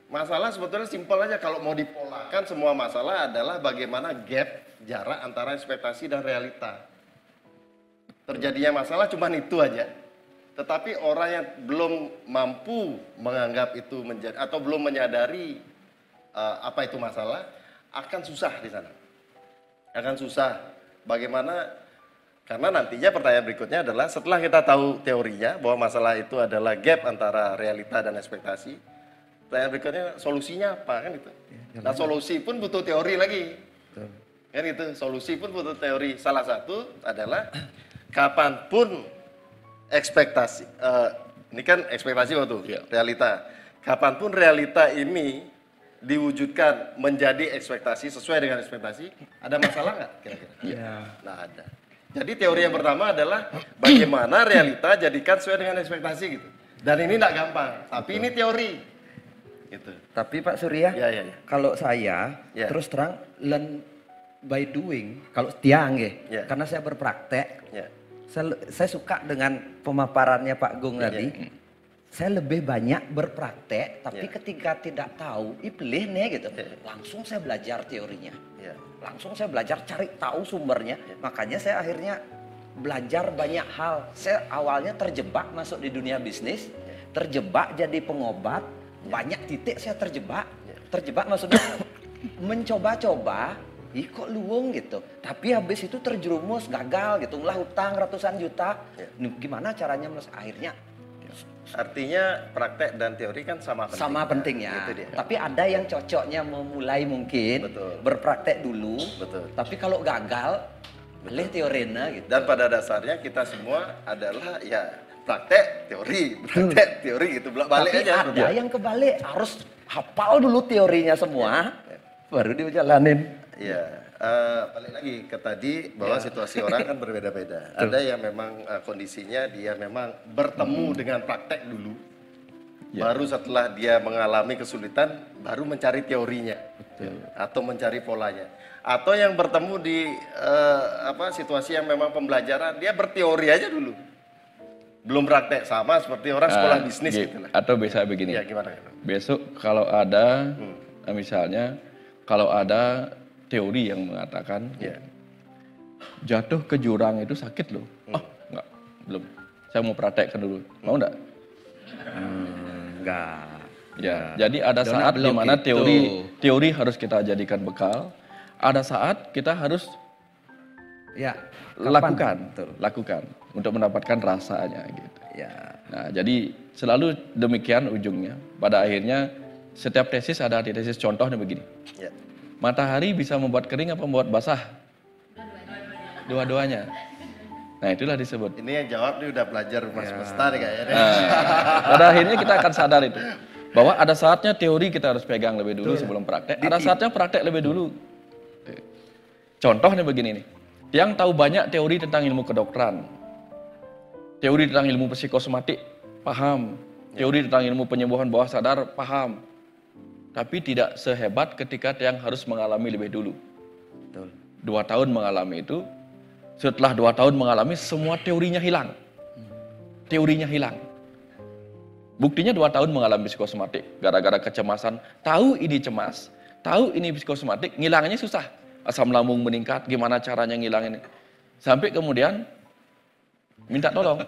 Masalah sebetulnya simpel aja, kalau mau dipolakan semua masalah adalah bagaimana gap jarak antara ekspektasi dan realita. Terjadinya masalah cuma itu aja. Tetapi orang yang belum mampu menganggap itu menjadi atau belum menyadari apa itu masalah akan susah di sana. Akan susah. Bagaimana? Karena nantinya pertanyaan berikutnya adalah setelah kita tahu teorinya bahwa masalah itu adalah gap antara realita dan ekspektasi, pertanyaan berikutnya solusinya apa kan itu. Nah, solusi pun butuh teori lagi. Kan itu, solusi pun butuh teori. Salah satu adalah kapanpun ekspektasi, ini kan ekspektasi waktu realita. Kapanpun realita ini diwujudkan menjadi ekspektasi, sesuai dengan ekspektasi, ada masalah nggak kira-kira? Iya. Nah, ada. Jadi teori yang pertama adalah bagaimana realita jadikan sesuai dengan ekspektasi gitu. Dan ini tidak gampang, tapi ini teori. Gitu. Tapi Pak Surya, Ya. kalau saya Ya. terus terang learn by doing, kalau tiang Ya. karena saya berpraktek, Ya. saya suka dengan pemaparannya Pak Gung tadi. saya lebih banyak berpraktek, tapi ketika tidak tahu, pilih nih gitu, langsung saya belajar teorinya. Langsung saya belajar cari tahu sumbernya. Makanya saya akhirnya belajar banyak hal. Saya awalnya terjebak masuk di dunia bisnis, terjebak jadi pengobat, banyak titik saya terjebak. Terjebak maksudnya mencoba-coba, kok luwung gitu. Tapi habis itu terjerumus, gagal gitu, lah utang ratusan juta. Gimana caranya akhirnya? Artinya praktek dan teori kan sama penting. Sama pentingnya. Itu dia. Tapi ada yang cocoknya memulai mungkin berpraktek dulu. Tapi kalau gagal, boleh teorinya gitu. Dan pada dasarnya kita semua adalah ya praktek teori, praktek teori gitu. Balik Tapi aja. ada yang kebalik, harus hafal dulu teorinya semua, baru dijalanin. Iya, balik lagi ke tadi bahwa situasi orang kan berbeda-beda. Ada yang memang kondisinya dia memang bertemu dengan praktek dulu, baru setelah dia mengalami kesulitan, baru mencari teorinya, atau mencari polanya. Atau yang bertemu di situasi yang memang pembelajaran, dia berteori aja dulu, belum praktek, sama seperti orang sekolah bisnis gitu lah. Atau bisa begini, Ya gimana? besok kalau ada, misalnya kalau ada teori yang mengatakan jatuh ke jurang itu sakit loh. Enggak, belum. Saya mau praktekkan dulu. Mau enggak? Enggak. Ya, jadi ada saat di mana teori harus kita jadikan bekal. Ada saat kita harus lakukan untuk mendapatkan rasanya gitu. Nah, jadi selalu demikian ujungnya. Pada akhirnya setiap tesis ada antithesis, contohnya begini. Matahari bisa membuat kering apa membuat basah? Dua-duanya. Nah, itulah disebut. Ini yang jawab nih udah belajar rumah semesta nih kayaknya. Pada akhirnya kita akan sadar itu. Bahwa ada saatnya teori kita harus pegang lebih dulu sebelum praktek. Ada saatnya praktek lebih dulu. Contohnya begini nih. Yang tahu banyak teori tentang ilmu kedokteran. Teori tentang ilmu psikosomatik, paham. Teori tentang ilmu penyembuhan bawah sadar, paham. Tapi tidak sehebat ketika yang harus mengalami lebih dulu. 2 tahun mengalami itu, setelah 2 tahun mengalami semua teorinya hilang. Teorinya hilang. Buktinya 2 tahun mengalami psikosomatik, gara-gara kecemasan, tahu ini cemas, tahu ini psikosomatik, ngilangannya susah. Asam lambung meningkat, gimana caranya ngilangin. Sampai kemudian minta tolong.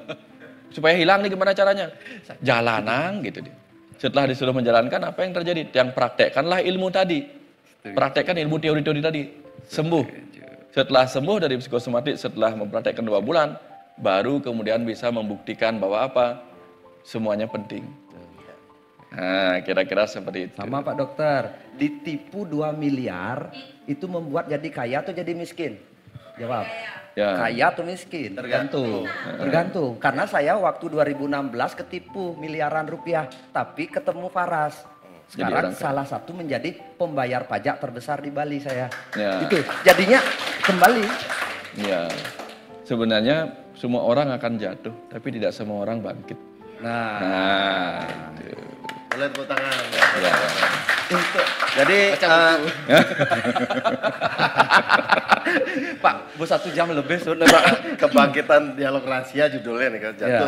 Supaya hilang nih gimana caranya? Jalanan gitu dia. Setelah disuruh menjalankan, apa yang terjadi? Yang praktekkanlah ilmu tadi. Praktekkan ilmu teori-teori tadi. Sembuh. Setelah sembuh dari psikosomatik, setelah mempraktekkan 2 bulan, baru kemudian bisa membuktikan bahwa apa? Semuanya penting. Nah, kira-kira seperti itu. Sama Pak Dokter, ditipu 2 miliar, itu membuat jadi kaya atau jadi miskin? Jawab. Kaya atau miskin? Tergantung. Karena saya waktu 2016 ketipu miliaran rupiah, tapi ketemu Faras. Sekarang salah satu menjadi pembayar pajak terbesar di Bali saya. Itu jadinya kembali. Ya, sebenarnya semua orang akan jatuh, tapi tidak semua orang bangkit. Nah itu. Boleh tepuk tangan. Ya. Jadi Pak, bu 1 jam lebih sudah. kebangkitan dialog rahasia judulnya nih kan jatuh.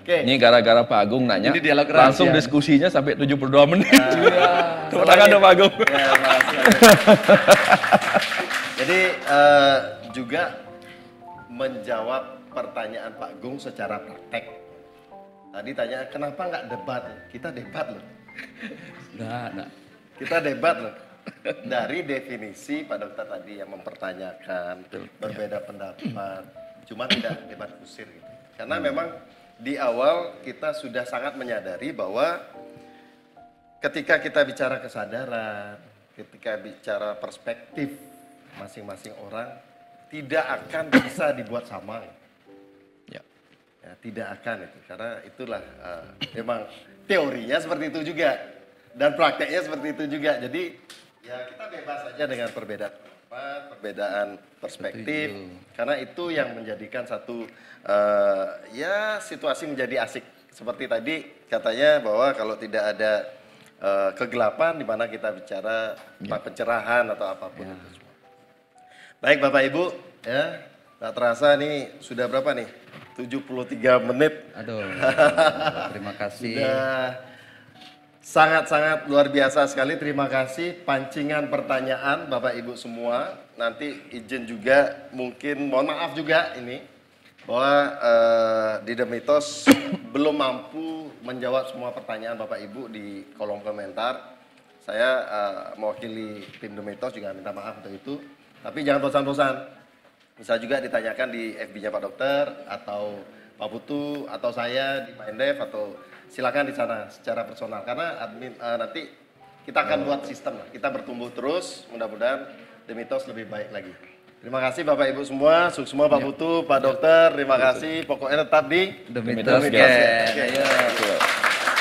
Oke. Ini gara-gara Pak Agung nanya, Ini dialog langsung rahasia. diskusinya sampai 72 menit. Tepuk tangan dong Pak Agung. Ya, rahasia. Jadi juga menjawab pertanyaan Pak Gung secara praktek. Tadi tanya kenapa nggak debat? Kita debat loh. Nah. Kita debat loh. Dari definisi Pak Dokter tadi yang mempertanyakan, berbeda pendapat, cuma tidak debat kusir gitu. Karena memang di awal kita sudah sangat menyadari bahwa ketika kita bicara kesadaran, ketika bicara perspektif masing-masing orang, tidak akan bisa dibuat sama. Ya, tidak akan itu, karena itulah memang teorinya seperti itu juga dan prakteknya seperti itu juga. Jadi ya kita bebas saja dengan perbedaan pendapat, perbedaan perspektif, karena itu yang menjadikan satu ya situasi menjadi asik. Seperti tadi katanya bahwa kalau tidak ada kegelapan di mana kita bicara pencerahan atau apapun itu semua. Baik Bapak Ibu, ya tak terasa nih sudah berapa nih? 73 menit. Aduh, terima kasih. Sudah sangat-sangat luar biasa sekali. Terima kasih pancingan pertanyaan Bapak Ibu semua. Nanti izin juga mungkin mohon maaf juga ini bahwa di The Mythos belum mampu menjawab semua pertanyaan Bapak Ibu di kolom komentar. Saya mewakili tim The Mythos juga minta maaf untuk itu. Tapi jangan bosan-bosan. Bisa juga ditanyakan di FB-nya Pak Dokter atau Pak Putu atau saya di Pak Endef atau silakan di sana secara personal karena admin nanti kita akan buat sistem lah. Kita bertumbuh terus, mudah-mudahan The Mythos lebih baik lagi. Terima kasih Bapak Ibu semua, sukses semua Pak Putu, Pak Dokter, terima kasih. Pokoknya tetap di The Mythos, Mythos. Gang. Ayo.